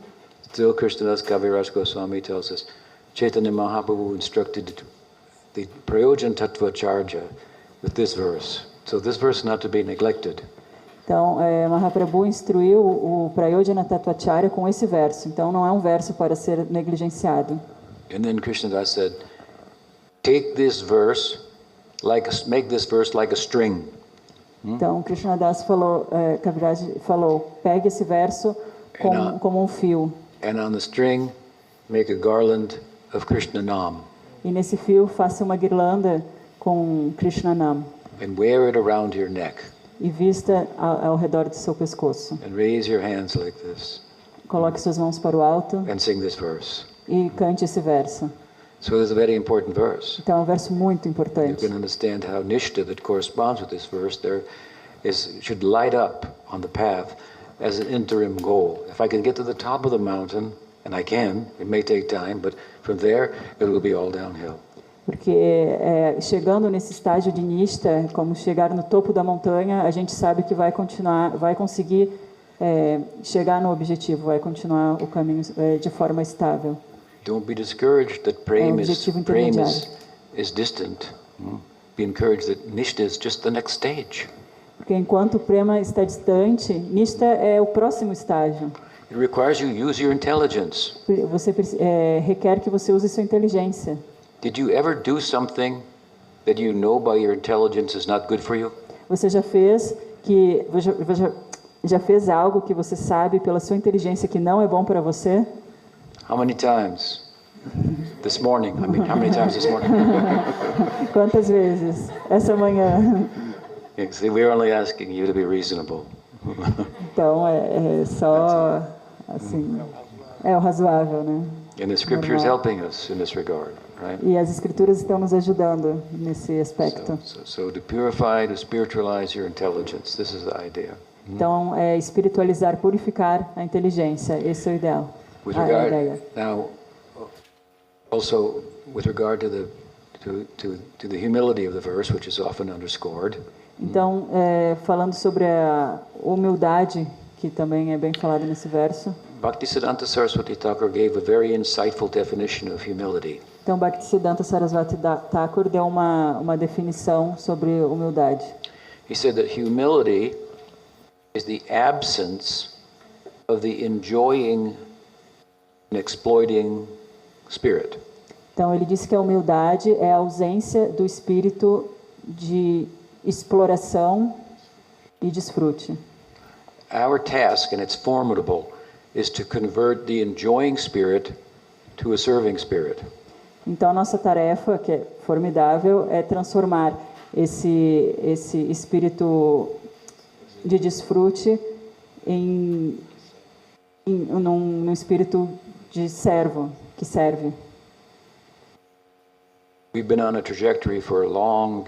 A: Still Krishnadas Kaviraj Goswami tells us, Chaitanya Mahaprabhu instructed the Prayojan Tattva Acharya with this verse. So this verse is not to be neglected.
C: então Mahaprabhu instruiu o Prayojana Tattva Acharya com esse verso. Então, não é um verso para ser negligenciado.
A: And then Krishnadas said, take this verse, make this verse like a string.
C: Então, Krishnadas falou, Kaviraj falou, pegue esse verso como um fio.
A: And on the string, make a garland of Krishna Nam.
C: E nesse fio, faça uma guirlanda com Krishna Nam.
A: And wear it around your neck.
C: E vista ao redor do seu pescoço.
A: And raise your hands like this.
C: Coloque suas mãos para o alto
A: And sing this verse.
C: e cante esse verso.
A: So this is a very important verse.
C: Então, é um verso muito
A: You
C: importante.
A: can understand how Nishta that corresponds with this verse should light up on the path as an interim goal. If I can get to the top of the mountain, and I can, it may take time, but from there it will be all downhill.
C: Porque chegando nesse estágio de Nishta, como chegar no topo da montanha, a gente sabe que vai conseguir chegar no objetivo, vai continuar o caminho de forma estável.
A: Don't be discouraged that prema
C: objetivo
A: is
C: intermediário.
A: distant. Be encouraged that Nishta is just the next stage.
C: Porque enquanto o prema está distante, Nishta é o próximo estágio.
A: It requires you use your intelligence.
C: Você requer que você use sua inteligência.
A: Did you ever do something that you know by your intelligence is not good for you?
C: Você já fez algo que você sabe pela sua inteligência que não é bom para você?
A: How many times? This morning. I mean, how many times this morning?
C: Quantas vezes? Essa manhã.
A: See, we're only asking you to be reasonable.
C: Então, é só, assim, é o razoável, né?
A: And the scripture is helping us in this regard, right?
C: E as escrituras estão nos ajudando nesse aspecto.
A: So to purify, to spiritualize your intelligence, this is the idea.
C: Então, é espiritualizar, purificar a inteligência. Esse é o ideal.
A: With
C: A
A: regard
C: ideia.
A: now, also with regard to the humility of the verse, which is often underscored.
C: Então, falando sobre a humildade, que também é bem falado nesse verso.
A: Bhaktisiddhanta Saraswati Thakur gave a very insightful definition of humility.
C: Então, Bhaktisiddhanta Saraswati Thakur deu uma definição sobre humildade.
A: He said that humility is the absence of the enjoying and exploiting spirit.
C: Então, ele disse que a humildade é a ausência do espírito de exploração e desfrute.
A: Our task, and it's formidable, is to convert the enjoying spirit to a serving spirit.
C: Então, a nossa tarefa, que é formidável, é transformar esse espírito de desfrute num espírito de servo, que serve.
A: We've been on a trajectory for a long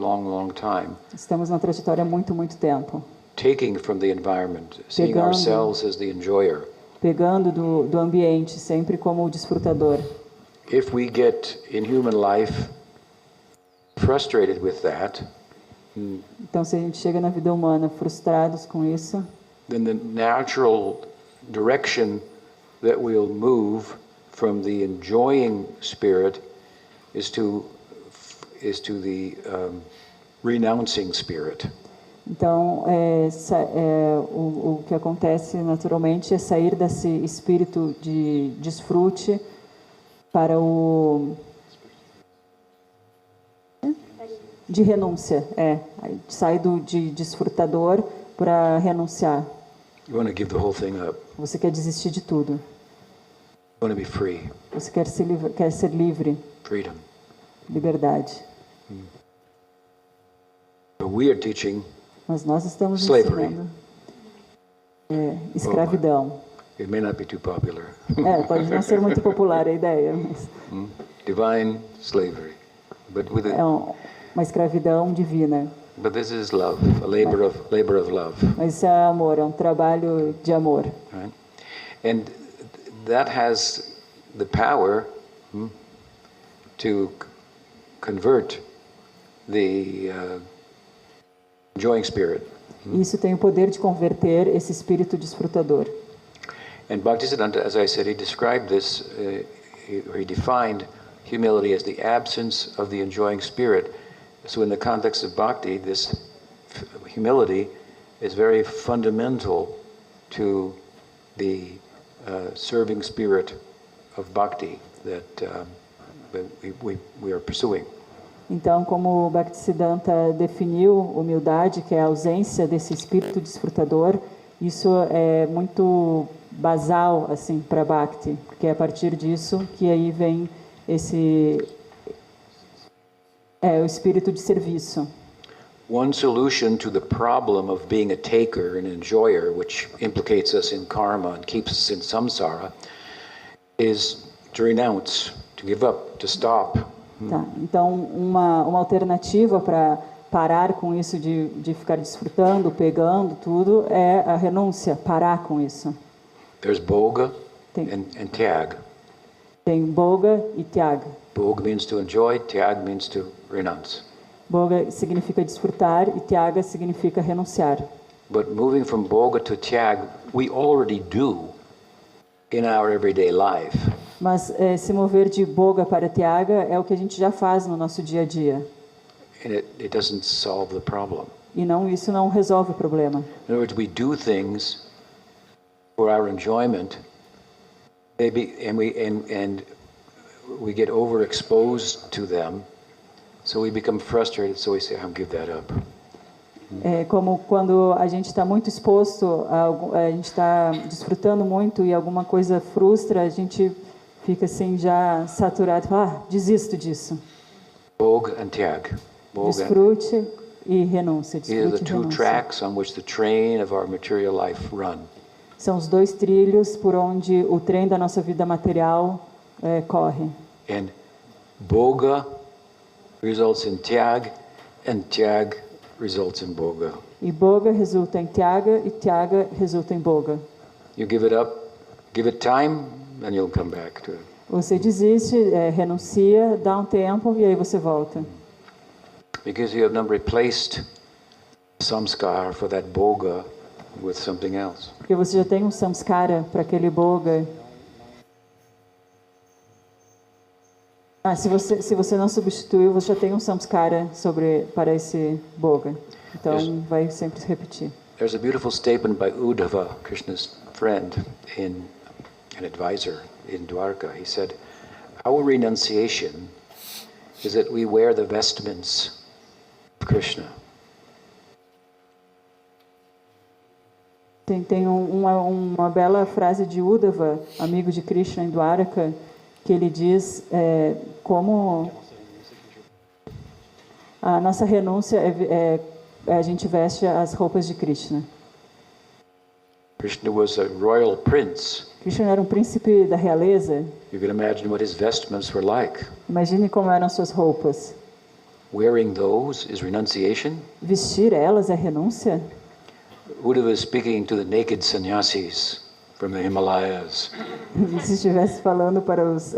A: time,
C: Estamos na trajetória há muito tempo,
A: taking from the environment, seeing
C: Pegando.
A: ourselves as the enjoyer.
C: pegando do ambiente sempre como o desfrutador.
A: If we get in human life frustrated with that,
C: Então, se a gente chega na vida humana frustrados com isso,
A: then the natural direction that we'll move from the enjoying spirit is to the renouncing spirit.
C: então o que acontece naturalmente é sair desse espírito de desfrute para o de renúncia, sai de desfrutador para renunciar.
A: You want to give the whole thing up.
C: Você quer desistir de tudo.
A: You want to be free.
C: Você quer ser livre,
A: Freedom.
C: liberdade.
A: But we are teaching
C: Mas nós estamos
A: Slavery.
C: ensinando escravidão.
A: it may not be too popular.
C: Pode não ser muito popular a ideia, mas
A: Divine slavery. But with it,
C: é uma escravidão divina.
A: but this is love, a labor of love,
C: Mas isso é amor, é um trabalho de amor.
A: right? And that has the power to convert the enjoying spirit.
C: Isso tem o poder de converter esse espírito desfrutador.
A: And Bhaktisiddhanta, as I said, he described this, he defined humility as the absence of the enjoying spirit. So in the context of bhakti, this humility is very fundamental to the serving spirit of bhakti that we are pursuing.
C: Então, como o Bhaktisiddhanta definiu humildade, que é a ausência desse espírito desfrutador, isso é muito basal assim para Bhakti, porque é a partir disso que aí vem o espírito de serviço.
A: One solution to the problem of being a taker and enjoyer, which implicates us in karma and keeps us in samsara, is to renounce, to give up, to stop.
C: Tá. Então, uma alternativa para parar com isso de ficar desfrutando, pegando tudo, é a renúncia, parar com isso.
A: There's boga
C: Tem.
A: and tyag.
C: Tem boga e tyaga.
A: Boga means to enjoy, tyag means to renounce.
C: Boga significa desfrutar e tyaga significa renunciar.
A: But moving from boga to tyag, we already do in our everyday life.
C: Mas se mover de boga para tyaga é o que a gente já faz no nosso dia a dia.
A: And it doesn't solve the problem.
C: E isso não resolve o problema.
A: In other words, we do things for our enjoyment, maybe, and we get overexposed to them, so we become frustrated. So we say, "I'll give that up."
C: É como quando a gente está muito exposto, a gente está desfrutando muito e alguma coisa frustra, a gente fica assim já saturado, desisto disso.
A: Boga and tyag. Boga.
C: Desfrute e renúncia.
A: These are the
C: Desfrute e
A: two
C: renúncia.
A: tracks on which the train of our material life run.
C: São os dois trilhos por onde o trem da nossa vida material corre.
A: And boga results in tyag, and tyag results in Bhoga.
C: E Bhoga resulta em Tyaga, e Tyaga resulta em Bhoga.
A: You give it up, give it time, and you'll come back to it.
C: Você desiste, renuncia, dá um tempo e aí você volta.
A: Because you have not replaced samskar for that Bhoga with something else.
C: Porque você já tem um samskara para aquele Bhoga. Se você não substituiu, você já tem um samskara para esse Bhoga. Então vai sempre se repetir.
A: There's a beautiful statement by Uddhava, Krishna's friend, an advisor in Dwarka. He said, "Our renunciation is that we wear the vestments of Krishna."
C: Tem uma bela frase de Uddhava, amigo de Krishna em Dwarka, que ele diz como a nossa renúncia a gente veste as roupas de Krishna.
A: Krishna was a royal prince.
C: Krishna era um príncipe da realeza.
A: You can imagine what his vestments were like.
C: Imagine como eram suas roupas.
A: Wearing those is renunciation.
C: Vestir elas é renúncia?
A: Uddhava is speaking to the naked sannyasis from the Himalayas.
C: Se estivesse falando para os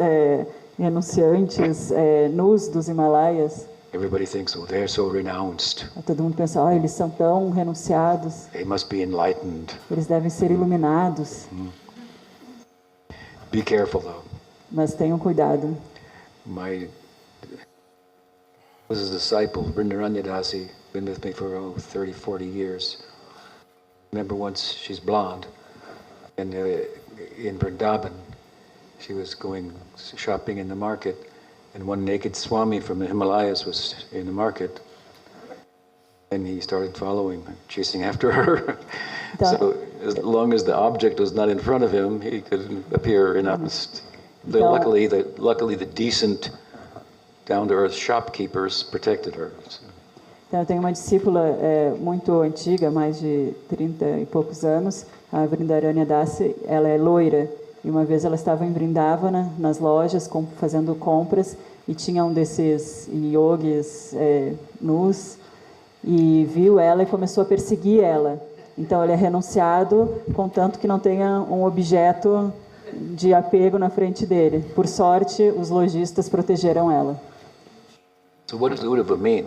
C: renunciantes nus dos Himalaias,
A: Everybody thinks, oh, they're so renounced.
C: todo mundo pensa, eles são tão renunciados,
A: They must be enlightened.
C: eles devem ser iluminados.
A: Be careful, though.
C: Mas tenham cuidado.
A: My was a disciple, Vrindaranyadasi, been with me for 30, 40 years. Remember once, she's blonde, and in Vrindavan, she was going shopping in the market, and one naked Swami from the Himalayas was in the market, and he started following, chasing after her. So as long as the object was not in front of him, he could appear honest. Luckily, the decent, down-to-earth shopkeepers protected her.
C: Então, eu tenho uma discípula muito antiga, mais de 30 e poucos anos, a Vrindaranya Dasi. Ela é loira. E uma vez ela estava em Vrindavana, nas lojas, fazendo compras, e tinha um desses yogis nus, e viu ela e começou a perseguir ela. Então, ele é renunciado, contanto que não tenha um objeto de apego na frente dele. Por sorte, os lojistas protegeram ela.
A: So what does Uddhava mean?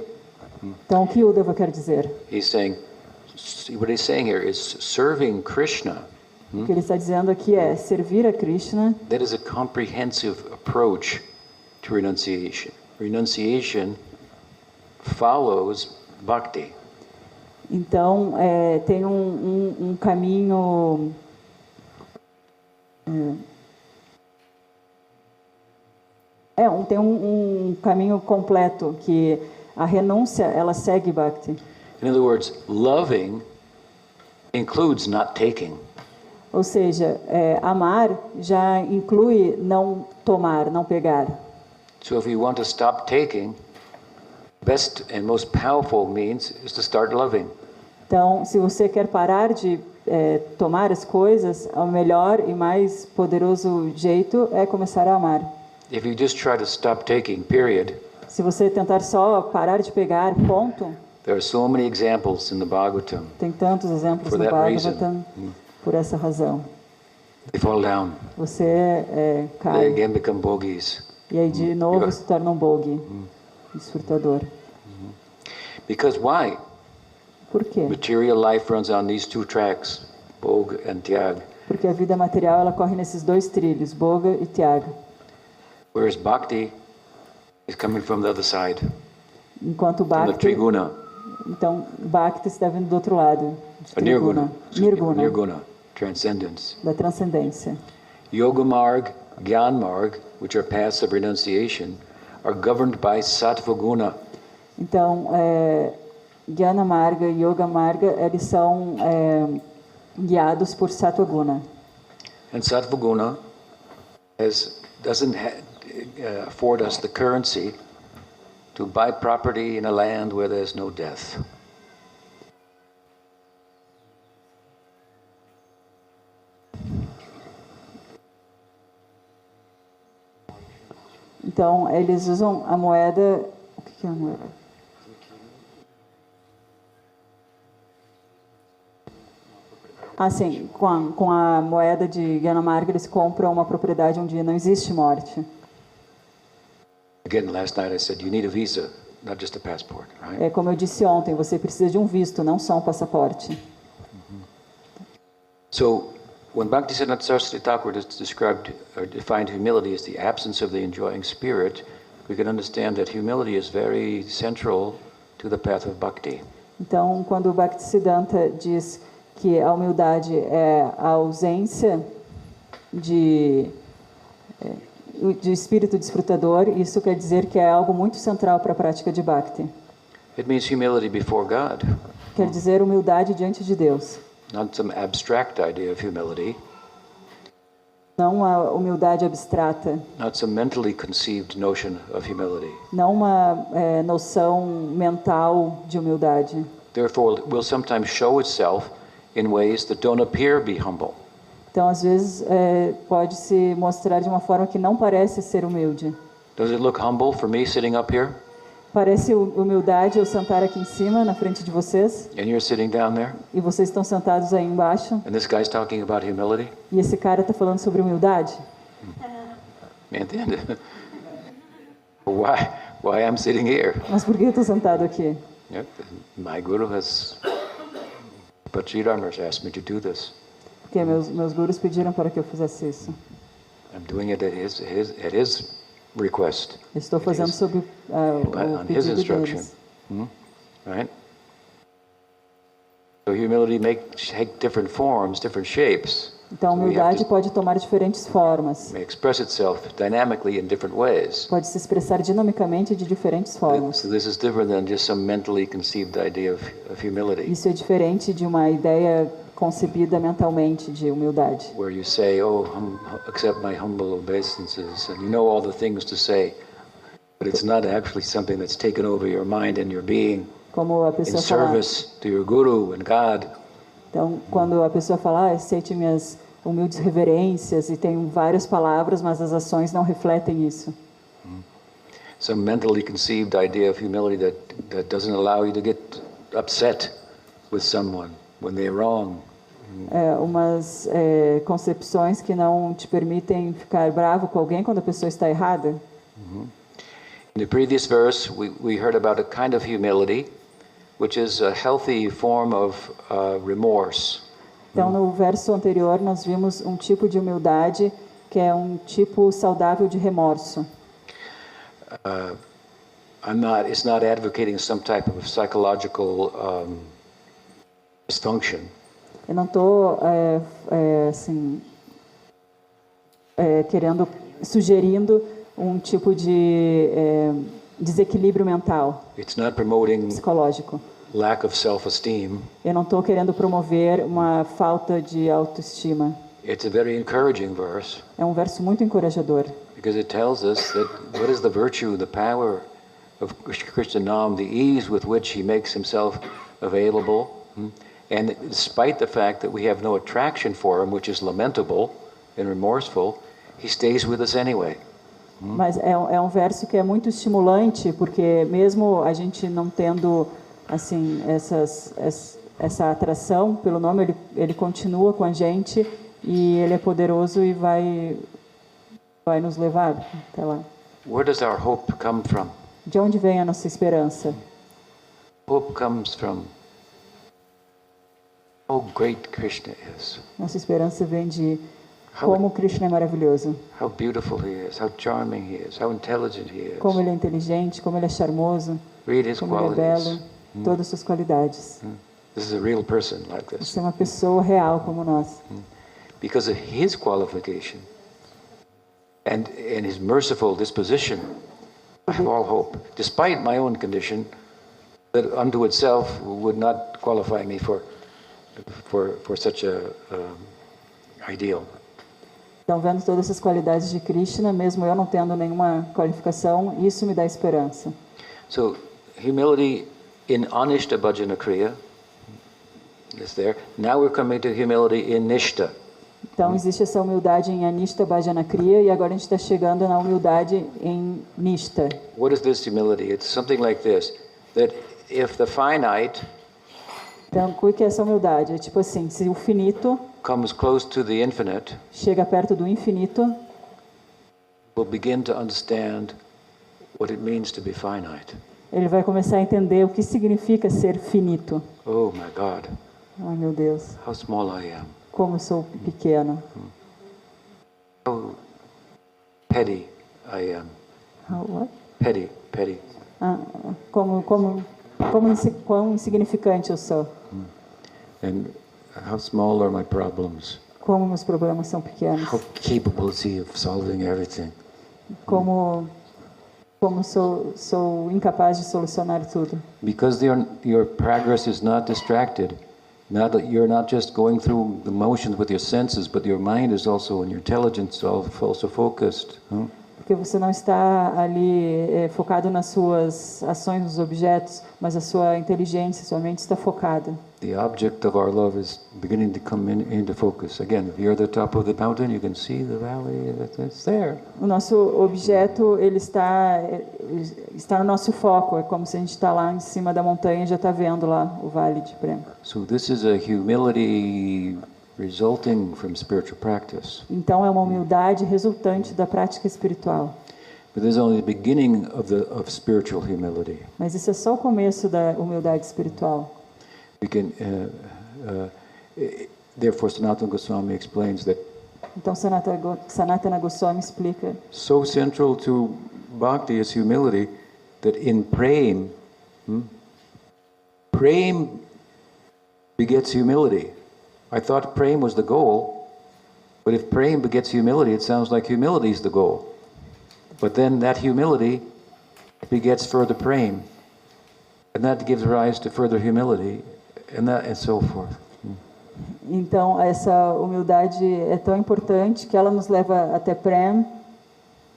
C: Então, o que Uddhava quer dizer?
A: What he's saying here is serving Krishna.
C: O que ele está dizendo aqui é servir a Krishna.
A: That is a comprehensive approach to renunciation. Renunciation follows bhakti.
C: Então, tem um caminho tem um caminho completo, que a renúncia, ela segue Bhakti.
A: In other words, loving includes not taking.
C: Ou seja, amar já inclui não tomar, não pegar.
A: So if you want to stop taking, best and most powerful means is to start loving.
C: Então, se você quer parar de tomar as coisas, o melhor e mais poderoso jeito é começar a amar.
A: If you just try to stop taking, period,
C: se você tentar só parar de pegar, ponto.
A: There are so many examples in the Bhagavatam.
C: Tem tantos exemplos no Bhagavatam por essa razão.
A: They fall down.
C: Você cai.
A: They again become bogis.
C: E aí de novo se torna um bogi, desfrutador.
A: Because why?
C: Por quê?
A: Material life runs on these two tracks, Bhog and Tyag.
C: Porque a vida material ela corre nesses dois trilhos, Bhoga e Tyaga.
A: Whereas Bhakti is coming from the other side.
C: Enquanto
A: Bhakti, from the Triguna.
C: Então Bhakti está vindo do outro lado, de
A: Nirguna.
C: Nirguna.
A: Nirguna, transcendence.
C: Da transcendência.
A: Yoga Marg, Gyan Marg, which are paths of renunciation, are governed by Sattva Guna.
C: Então, Jnana Marga e Yoga Marga, eles são guiados por Sattva Guna.
A: And Sattva Guna doesn't afford us the currency to buy property in a land where there's no death.
C: Então, eles usam a moeda... O que é a moeda? Assim, com a moeda de Gyanamarga, eles compram uma propriedade onde não existe morte.
A: Again, last night I said you need a visa, not just a passport, right?
C: É como eu disse ontem, você precisa de um visto, não só um passaporte.
A: So, when Bhaktisiddhanta Saraswati Thakur described or defined humility as the absence of the enjoying spirit, we can understand that humility is very central to the path of bhakti.
C: Então, quando o Bhaktisiddhanta diz que a humildade é a ausência de espírito desfrutador, isso quer dizer que é algo muito central para a prática de Bhakti.
A: It means humility before God,
C: Quer dizer humildade diante de Deus.
A: not some abstract idea of humility,
C: Não uma humildade abstrata,
A: not some mentally conceived notion of humility.
C: não uma noção mental de humildade.
A: Therefore, it will sometimes show itself in ways that don't appear be humble.
C: Então, às vezes, pode se mostrar de uma forma que não parece ser humilde.
A: Does it look humble for me sitting up here
C: Parece humildade eu sentar aqui em cima, na frente de vocês,
A: and you're sitting down there
C: e vocês estão sentados aí embaixo,
A: and this guy's talking about humility?
C: e esse cara está falando sobre humildade?
A: Entende? Why I'm sitting here?
C: Mas por que eu estou sentado aqui?
A: Yep. My guru has, Pachiramars asked me to do this.
C: Porque meus gurus pediram para que eu fizesse isso.
A: I'm doing it at his request.
C: Eu estou fazendo sob o
A: On his
C: pedido
A: instruction.
C: deles.
A: Right? So humility may take different forms, different shapes.
C: Então, a
A: So we have
C: humildade
A: to-
C: pode tomar diferentes formas,
A: may express itself dynamically in different ways.
C: pode se expressar dinamicamente de diferentes formas.
A: So this is different than just some mentally conceived idea of humility,
C: Isso é diferente de uma ideia concebida mentalmente de humildade,
A: where you say, "Oh, accept my humble obeisances," and you know all the things to say, but it's not actually something that's taken over your mind and your being
C: como a
A: in
C: pessoa fala.
A: service to your guru and God.
C: Então, quando a pessoa fala, aceite minhas humildes reverências, e tem várias palavras, mas as ações não refletem isso.
A: Some mentally conceived idea of humility that doesn't allow you to get upset with someone when they're wrong.
C: Umas concepções que não te permitem ficar bravo com alguém quando a pessoa está errada.
A: In the previous verse, we heard about a kind of humility, which is a healthy form of remorse.
C: Então, no verso anterior, nós vimos um tipo de humildade que é um tipo saudável de remorso.
A: It's not advocating some type of psychological dysfunction.
C: Eu não estou sugerindo um tipo de desequilíbrio mental,
A: It's not promoting
C: psicológico.
A: lack of self-esteem.
C: Eu não estou querendo promover uma falta de autoestima.
A: It's a very encouraging verse
C: É um verso muito encorajador,
A: because it tells us that what is the virtue, the power of Krishna Nam, the ease with which he makes himself available. And despite the fact that we have no attraction for him, which is lamentable and remorseful, he stays with us anyway.
C: mas é um verso que é muito estimulante, porque mesmo a gente não tendo assim essa atração pelo nome, ele continua com a gente e ele é poderoso e vai nos levar até lá.
A: Where does our hope come from?
C: De onde vem a nossa esperança?
A: Hope comes from how great Krishna is,
C: Nossa esperança vem de como Krishna é maravilhoso,
A: how beautiful he is, how charming he is, how intelligent he is.
C: como ele é inteligente, como ele é charmoso,
A: Read his
C: como ele é
A: qualities.
C: belo, todas as suas qualidades.
A: This is a real person like this.
C: Você é uma pessoa real como nós.
A: Because of his qualification and his merciful disposition, I have all hope, despite my own condition, that unto itself would not qualify me for such a ideal.
C: Então, vendo todas essas qualidades de Krishna, mesmo eu não tendo nenhuma qualificação, isso me dá esperança.
A: So, humility in Anishta Bhajana Kriya is there. Now we're coming to humility in Nishta.
C: Então, existe essa humildade em Anishta Bhajana Kriya, e agora a gente está chegando na humildade em Nishta.
A: What is this humility? It's something like this, that if the finite
C: Então, o que é essa humildade? É tipo assim, se o finito
A: comes close to the infinite,
C: chega perto do infinito,
A: we'll begin to understand what it means to be finite.
C: ele vai começar a entender o que significa ser finito.
A: Oh my God,
C: Ai, meu Deus,
A: how small I am.
C: como eu sou pequeno.
A: How petty I am.
C: How what?
A: Petty, petty.
C: Ah, quão insignificante eu sou.
A: And how small are my problems.
C: Como meus problemas são pequenos.
A: How capable is he of solving everything.
C: Como sou incapaz de solucionar tudo.
A: Because your progress is not distracted. Not that you're not just going through the motions with your senses, but your mind is also, and your intelligence also focused.
C: Porque você não está ali focado nas suas ações, nos objetos, mas a sua inteligência, sua mente está focada.
A: The object of our love is beginning to come into focus. Again, if you're at the top of the mountain, you can see the valley that's there.
C: O nosso objeto, ele está no nosso foco. É como se a gente está lá em cima da montanha e já está vendo lá o Vale de Prem.
A: So this is a humility resulting from spiritual practice.
C: Então é uma humildade resultante da prática espiritual.
A: But this is only the beginning of spiritual humility.
C: Mas isso é só o começo da humildade espiritual.
A: We can, therefore, Sanatana Goswami explains that
C: Então Sanatana Goswami explica:
A: so central to bhakti is humility that in prem, prem begets humility. I thought prem was the goal, but if prem begets humility, it sounds like humility is the goal. But then that humility begets further prem, and that gives rise to further humility, and so forth.
C: Então essa humildade é tão importante que ela nos leva até Prem,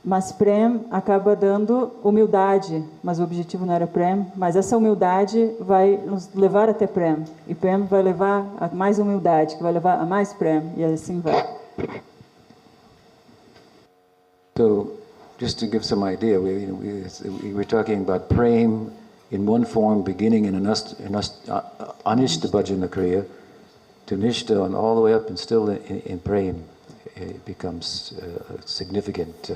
C: mas Prem acaba dando humildade, mas o objetivo não era Prem, mas essa humildade vai nos levar até Prem, e Prem vai levar a mais humildade, que vai levar a mais Prem, e assim vai.
A: So, just to give some idea, we were talking about prem in one form, beginning in Anishta Bhajana Kriya, to Nishta and all the way up and still in prem. It becomes a significant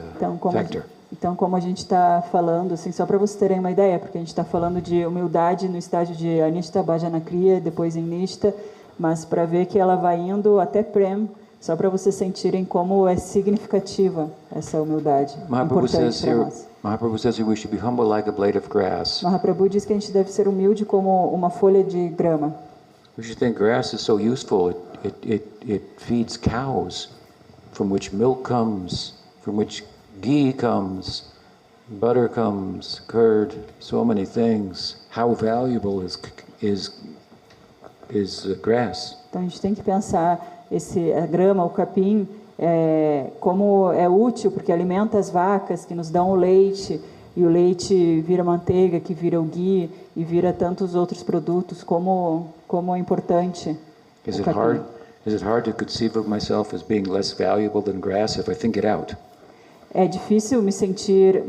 A: factor.
C: Então, como a gente está falando, assim, só para vocês terem uma ideia, porque a gente está falando de humildade no estágio de Anishta Bhajana Kriya, depois em Nishta, mas para ver que ela vai indo até Prem, só para vocês sentirem como é significativa essa humildade.
A: Mahaprabhu says
C: importante para
A: here,
C: nós.
A: Mahaprabhu says here we should be humble like a blade of grass.
C: Mahaprabhu diz que a gente deve ser humilde como uma folha de grama.
A: We should think grass is so useful. It feeds cows, from which milk comes, from which ghee comes, butter comes, curd, so many things. How valuable is grass?
C: Então a gente tem que pensar a grama, o capim, como é útil, porque alimenta as vacas que nos dão o leite, e o leite vira manteiga, que vira o ghee, e vira tantos outros produtos, como é importante.
A: Is it hard to conceive of myself as being less valuable than grass if I think it out?
C: É difícil me sentir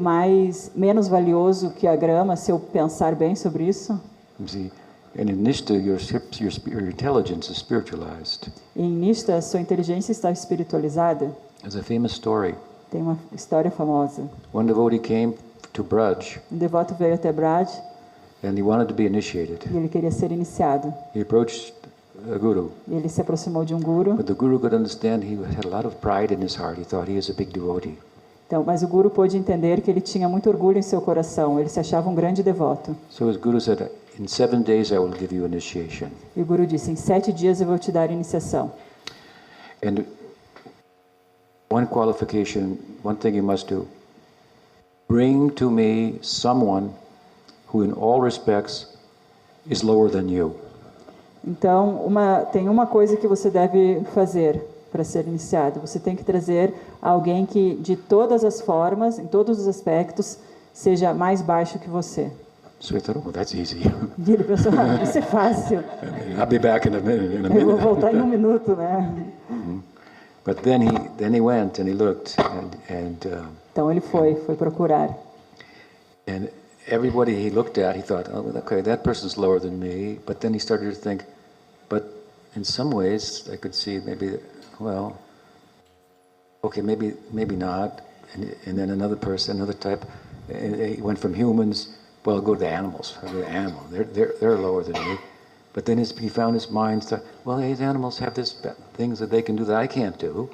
C: menos valioso que a grama se eu pensar bem sobre isso?
A: You see, and in Nishta, your intelligence is spiritualized.
C: E em Nishta, sua inteligência está espiritualizada.
A: There's a famous story.
C: Tem uma história famosa.
A: One devotee came to Braj,
C: Um devoto veio até Braj
A: and he wanted to be initiated.
C: e ele queria ser iniciado.
A: He approached a guru,
C: E ele se aproximou de um guru.
A: but the guru could understand he had a lot of pride in his heart. He thought he was a big devotee.
C: Então, mas o guru pôde entender que ele tinha muito orgulho em seu coração. Ele se achava um grande devoto.
A: So his guru said, "In 7 days I will give you initiation."
C: E o guru disse: em 7 dias eu vou te dar iniciação.
A: And one qualification, one thing you must do: bring to me someone who, in all respects, is lower than you.
C: Então, tem uma coisa que você deve fazer para ser iniciado. Você tem que trazer alguém que, de todas as formas, em todos os aspectos, seja mais baixo que você.
A: So I thought, oh, that's easy.
C: E ele pensou: isso é fácil.
A: I'll be back in a minute.
C: Eu vou voltar em um minuto, né?
A: But then he went and he looked
C: Então ele foi procurar.
A: and everybody he looked at, he thought, oh, okay, that person's lower than me. But then he started to think, in some ways, I could see maybe, well, okay, maybe not. And then another person, another type, and he went from humans, well, go to the animals. I go to animal. They're lower than me. But then he found his mind, well, these animals have this things that they can do that I can't do.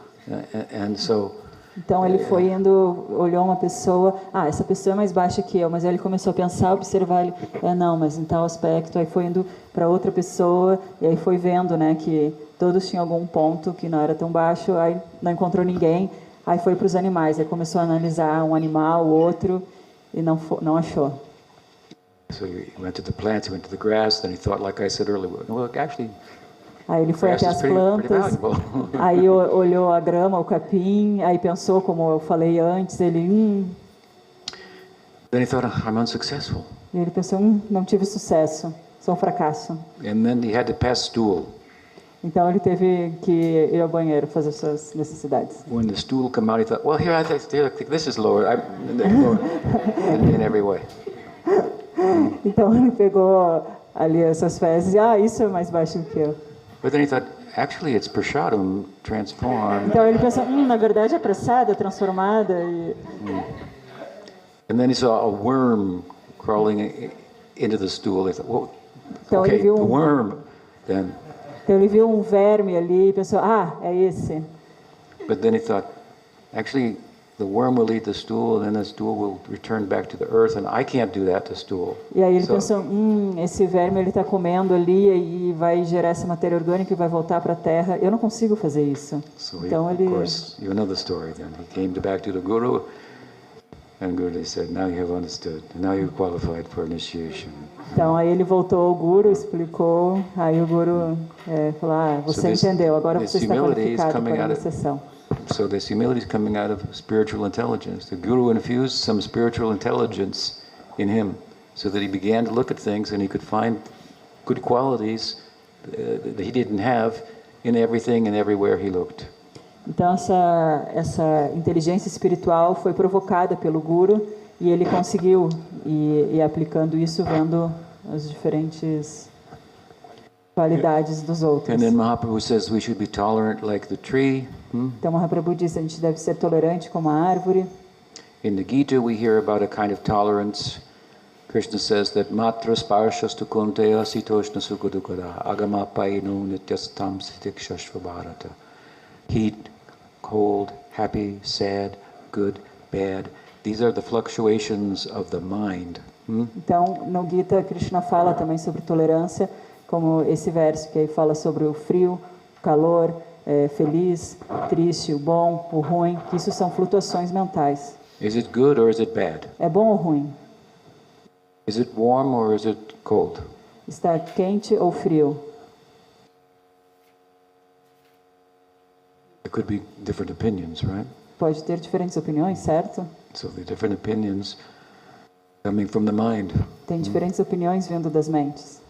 A: And so...
C: Então ele foi indo, olhou uma pessoa, essa pessoa é mais baixa que eu, mas aí ele começou a pensar, observar, ele, não, mas em tal aspecto, aí foi indo para outra pessoa, e aí foi vendo, né, que todos tinham algum ponto que não era tão baixo, aí não encontrou ninguém, aí foi para os animais, aí começou a analisar um animal, o outro, e não achou.
A: So he went to the plants, he went to the grass, then he thought, like I said earlier, well, actually,
C: aí ele foi até as plantas, aí olhou a grama, o capim, aí pensou, como eu falei antes, ele...
A: Then he thought, I'm unsuccessful.
C: E ele pensou, não tive sucesso, sou um fracasso.
A: And then he had to pass stool.
C: Então ele teve que ir ao banheiro fazer suas necessidades.
A: When the stool came out, he thought, well, here I think this is lower, lower in every way.
C: Então ele pegou ali essas fezes e isso é mais baixo do que eu.
A: But then he thought, actually, it's prasadam transformed.
C: Então ele pensou, na verdade é pressada, transformada.
A: And then he saw a worm crawling into the stool. He thought, well,
C: então
A: okay,
C: ele viu
A: the worm. Then.
C: Então ele viu um verme ali e pensou, é esse.
A: But then he thought, actually, the worm will eat the stool, and then the stool will return back to the earth, and I can't do that to stool.
C: E aí ele pensou, esse verme ele está comendo ali e vai gerar essa matéria orgânica e vai voltar para a terra. Eu não consigo fazer isso.
A: So
C: então
A: of course, you know the story. Then he came back to the Guru, and Guru said, "Now you have understood. Now you're qualified for initiation."
C: Então aí ele voltou ao Guru, explicou. Aí o Guru falou, você entendeu. Agora você está qualificado para a iniciação.
A: So this humility is coming out of spiritual intelligence. The Guru infused some spiritual intelligence in him so that he began to look at things and he could find good qualities that he didn't have in everything and everywhere he looked.
C: Então essa inteligência espiritual foi provocada pelo Guru e ele conseguiu ir aplicando isso, vendo as diferentes qualidades dos outros.
A: And then Mahaprabhu says we should be tolerant like the tree.
C: Então Mahaprabhu diz que a gente deve ser tolerante como a árvore.
A: In the Gita we hear about a kind of tolerance. Krishna says that matra sparshastu kunteya sitoshna sukadukada agama painu nityastam sitikshashva bharata. Heat, cold, happy, sad, good, bad. These are the fluctuations of the mind.
C: Então no Gita Krishna fala também sobre tolerância, como esse verso que aí fala sobre o frio, o calor, feliz, triste, o bom, o ruim, que isso são flutuações mentais.
A: Is it good or is it bad?
C: É bom ou ruim?
A: Is it warm or is it cold?
C: Está quente ou frio?
A: There could be different opinions, right?
C: Pode ter diferentes opiniões, certo?
A: So the different opinions coming from the mind.
C: Tem diferentes opiniões vindo das mentes.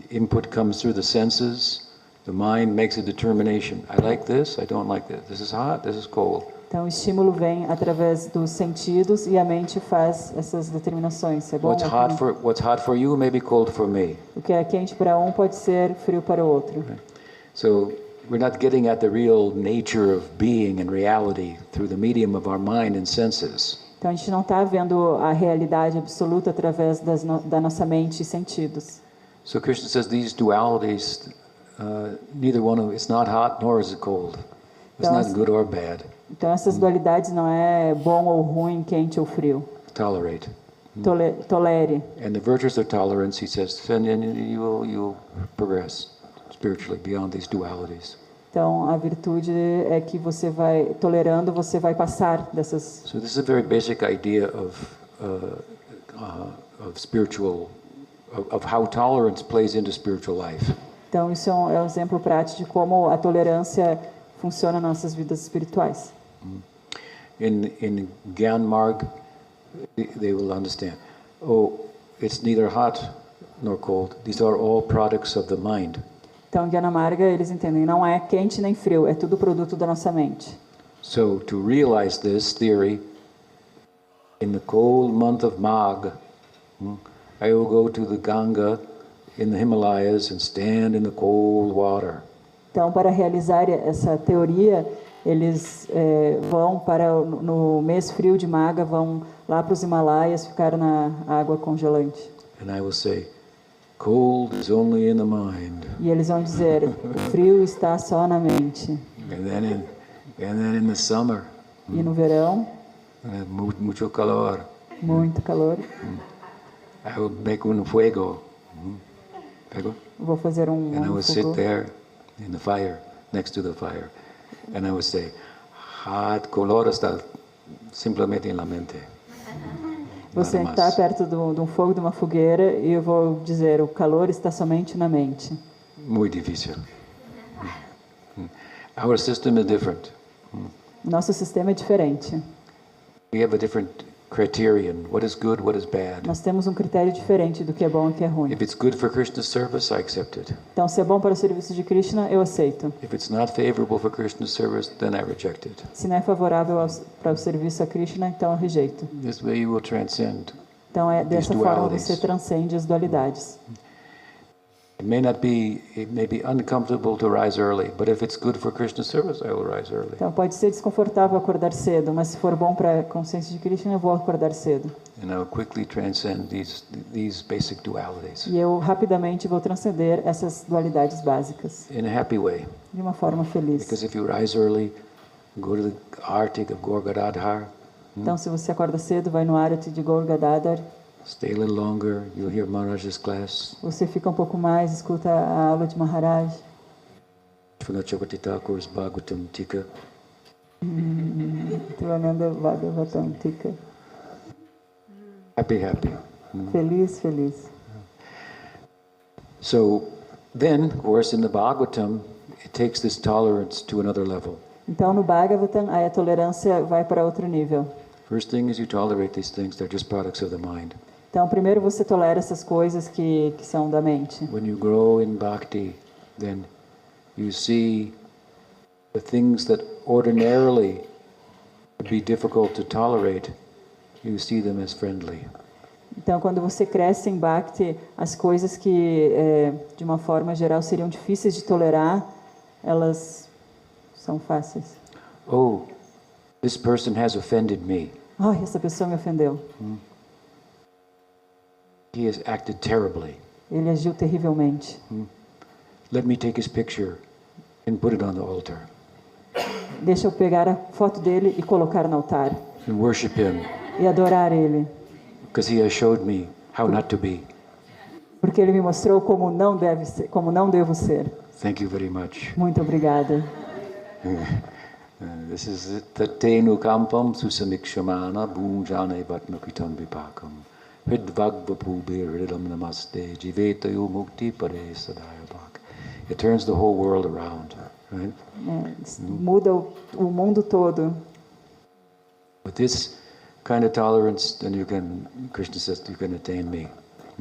A: Input comes through the senses. The mind makes a determination. I like this, I don't like this. This is hot, this is cold.
C: Então o estímulo vem através dos sentidos e a mente faz essas determinações. Se é bom ou ruim.
A: What's hot for you may be cold for me.
C: O que é quente para um pode ser frio para o outro.
A: So we're not getting at the real nature of being and reality through the medium of our mind and senses.
C: Então a gente não está vendo a realidade absoluta através da nossa mente e sentidos.
A: So Krishna says these dualities, neither one of it's not hot nor is it cold. It's
C: Então,
A: not good or bad.
C: Então essas dualidades não é bom ou ruim, quente ou frio.
A: Tolerate.
C: Tolere.
A: And the virtues of tolerance, he says, then you'll progress spiritually beyond these dualities.
C: Então a virtude é que você vai tolerando, você vai passar dessas.
A: So this is a very basic idea of spiritual, of how tolerance plays into spiritual life.
C: Então isso é um exemplo prático de como a tolerância funciona nas nossas vidas espirituais.
A: In Gyan Marg, they will understand. Oh, it's neither hot nor cold. These are all products of the mind.
C: Então, em Gyanamarga, eles entendem, não é quente nem frio, é tudo produto da nossa mente.
A: So, to realize this theory, in the cold month of Magh, I will go to the Ganga in the Himalayas and stand in the cold water.
C: Então, para realizar essa teoria, eles vão para no mês frio de Magha, vão lá para os Himalaias ficar na água congelante.
A: And I will say, cold is only in the mind.
C: E eles vão dizer, o frio está só na mente.
A: And then in the summer,
C: E no verão,
A: mucho calor.
C: muito calor.
A: I will make un fuego. Fuego?
C: Vou fazer
A: And I will sit
C: fogo.
A: there in the fire, next to the fire. And I will say, hot color está simplemente en la mente.
C: Vou
A: Nada
C: sentar
A: mais.
C: perto de um fogo, de uma fogueira, e eu vou dizer, o calor está somente na mente.
A: Muy difícil. Our system is different.
C: Nosso sistema é diferente.
A: We have a different criterion. What is good, what is bad.
C: Nós temos um critério diferente do que é bom e o que é ruim.
A: If it's good for Krishna's service, I accept it.
C: Então, se é bom para o serviço de Krishna, eu aceito.
A: If it's not favorable for Krishna's service, then I reject it.
C: Se não é favorável para o serviço a Krishna, então eu rejeito.
A: This way you will transcend.
C: Então, dessa
A: These
C: forma
A: dualities.
C: você transcende as dualidades.
A: It may be uncomfortable to rise early, but if it's good for Krishna's service, I will rise early.
C: Então, pode ser desconfortável acordar cedo, mas se for bom para a consciência de Krishna, eu vou acordar cedo.
A: And I will quickly transcend these basic dualities
C: E eu rapidamente vou transcender essas dualidades básicas,
A: in a happy way.
C: de uma forma feliz.
A: Because if you rise early, go to the Artik of Gaur Gadadhar,
C: Então, se você acorda cedo, vai no Arati de Gaur Gadadhar,
A: stay a little longer, you'll hear Maharaj's class,
C: você fica um pouco mais, escuta a aula de Maharaj,
A: Srimad Chakravarti Thakur's Bhagavatam Tika.
C: Trivananda Bhagavatam Tika.
A: Happy.
C: Feliz, feliz.
A: So then, of course, in the Bhagavatam, it takes this tolerance to another level.
C: Então, no Bhagavatam, aí a tolerância vai para outro nível.
A: First thing is you tolerate these things, they're just products of the mind.
C: Então, primeiro você tolera essas coisas que são da mente.
A: When you grow in bhakti, then you see the things that ordinarily would be difficult to tolerate, you see them as friendly.
C: Então, quando você cresce em Bhakti, as coisas que, de uma forma geral, seriam difíceis de tolerar, elas são fáceis.
A: Oh, this person has offended me.
C: Ai, essa pessoa me ofendeu.
A: He has acted terribly.
C: Ele agiu terrivelmente.
A: Let me take his picture and put it on the altar
C: Deixa eu pegar a foto dele e colocar no altar.
A: and worship him
C: E adorar ele.
A: because he has showed me how not to be.
C: Porque ele me mostrou como não deve ser, como não devo ser.
A: Thank you very much.
C: Muito obrigada.
A: This is Tatenu Kampam Susamikshamana Bhunjane Vatnakitam Vipakam Hridvagvapubhe Hridam Namaste Jivetayu Mukti Pare Sadayabhak. It turns the whole world around, right?
C: Muda o mundo todo.
A: With this kind of tolerance, then Krishna says, you can attain me.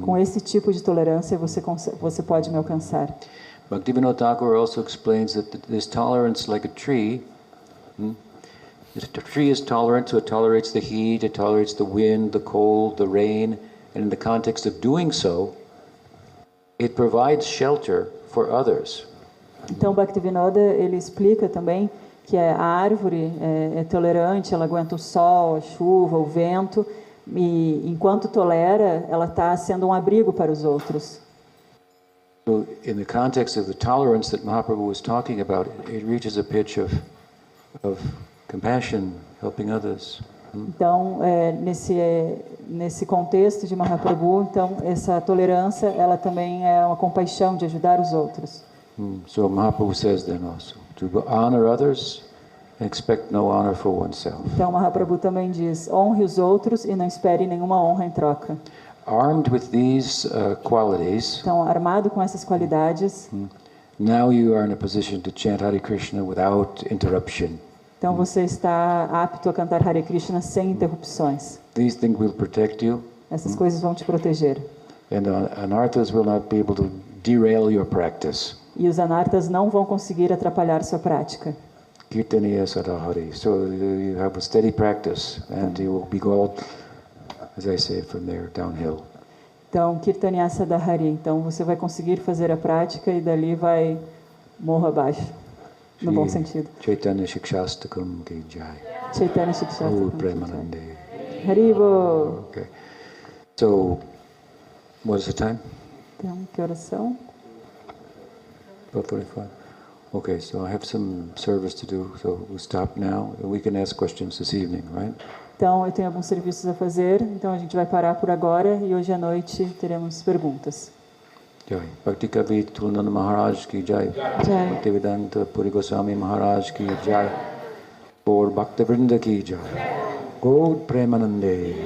C: Com esse tipo de tolerância, você pode me alcançar.
A: Bhaktivinoda Thakur also explains that this tolerance, like a tree, the tree is tolerant, so it tolerates the heat, it tolerates the wind, the cold, the rain, and in the context of doing so, it provides shelter for others.
C: Então, Bhaktivinoda, ele explica também que a árvore é tolerante, ela aguenta o sol, a chuva, o vento, e enquanto tolera, ela está sendo um abrigo para os outros.
A: So in the context of the tolerance that Mahaprabhu was talking about, it reaches a pitch of compassion, helping others.
C: Então, nesse contexto de Mahaprabhu, então essa tolerância, ela também é uma compaixão de ajudar os outros.
A: So Mahaprabhu says then also, to honor others and expect no honor for oneself.
C: Então, Mahaprabhu também diz, honre os outros e não espere nenhuma honra em troca.
A: Armed with these qualities,
C: Então, armado com essas qualidades,
A: now you are in a position to chant Hare Krishna without interruption.
C: então você está apto a cantar Hare Krishna sem interrupções.
A: These things will protect you,
C: Essas coisas vão te proteger.
A: and anarthas will not be able to derail your practice.
C: E os anartas não vão conseguir atrapalhar sua prática.
A: Kirtaniya Sadahari. So you have a steady practice, and you will be going, as I say, from there downhill.
C: Então, Kirtanya Sadahari. Então, você vai conseguir fazer a prática e dali vai morro abaixo, no bom
A: Shri
C: sentido.
A: Chaitanya Shikshastakam Ki Jai.
C: Chaitanya Shikshastakam
A: Oh,
C: Ki Jai.
A: Premanande.
C: Haribo!
A: Okay. So, what is the time?
C: Então, que oração?
A: 12:45. Okay, so I have some service to do, so we'll stop now. We can ask questions this evening, right?
C: Então, eu tenho alguns serviços a fazer, então a gente vai parar por agora e hoje à noite teremos perguntas.
A: Jai. Bhakti Kavi Tulnanda Maharaj ki Jai.
C: Jai.
A: Bhaktivedanta Puri Goswami Maharaj ki Jai. Gaur Bhaktivinoda ki Jai. Gaur Premanande.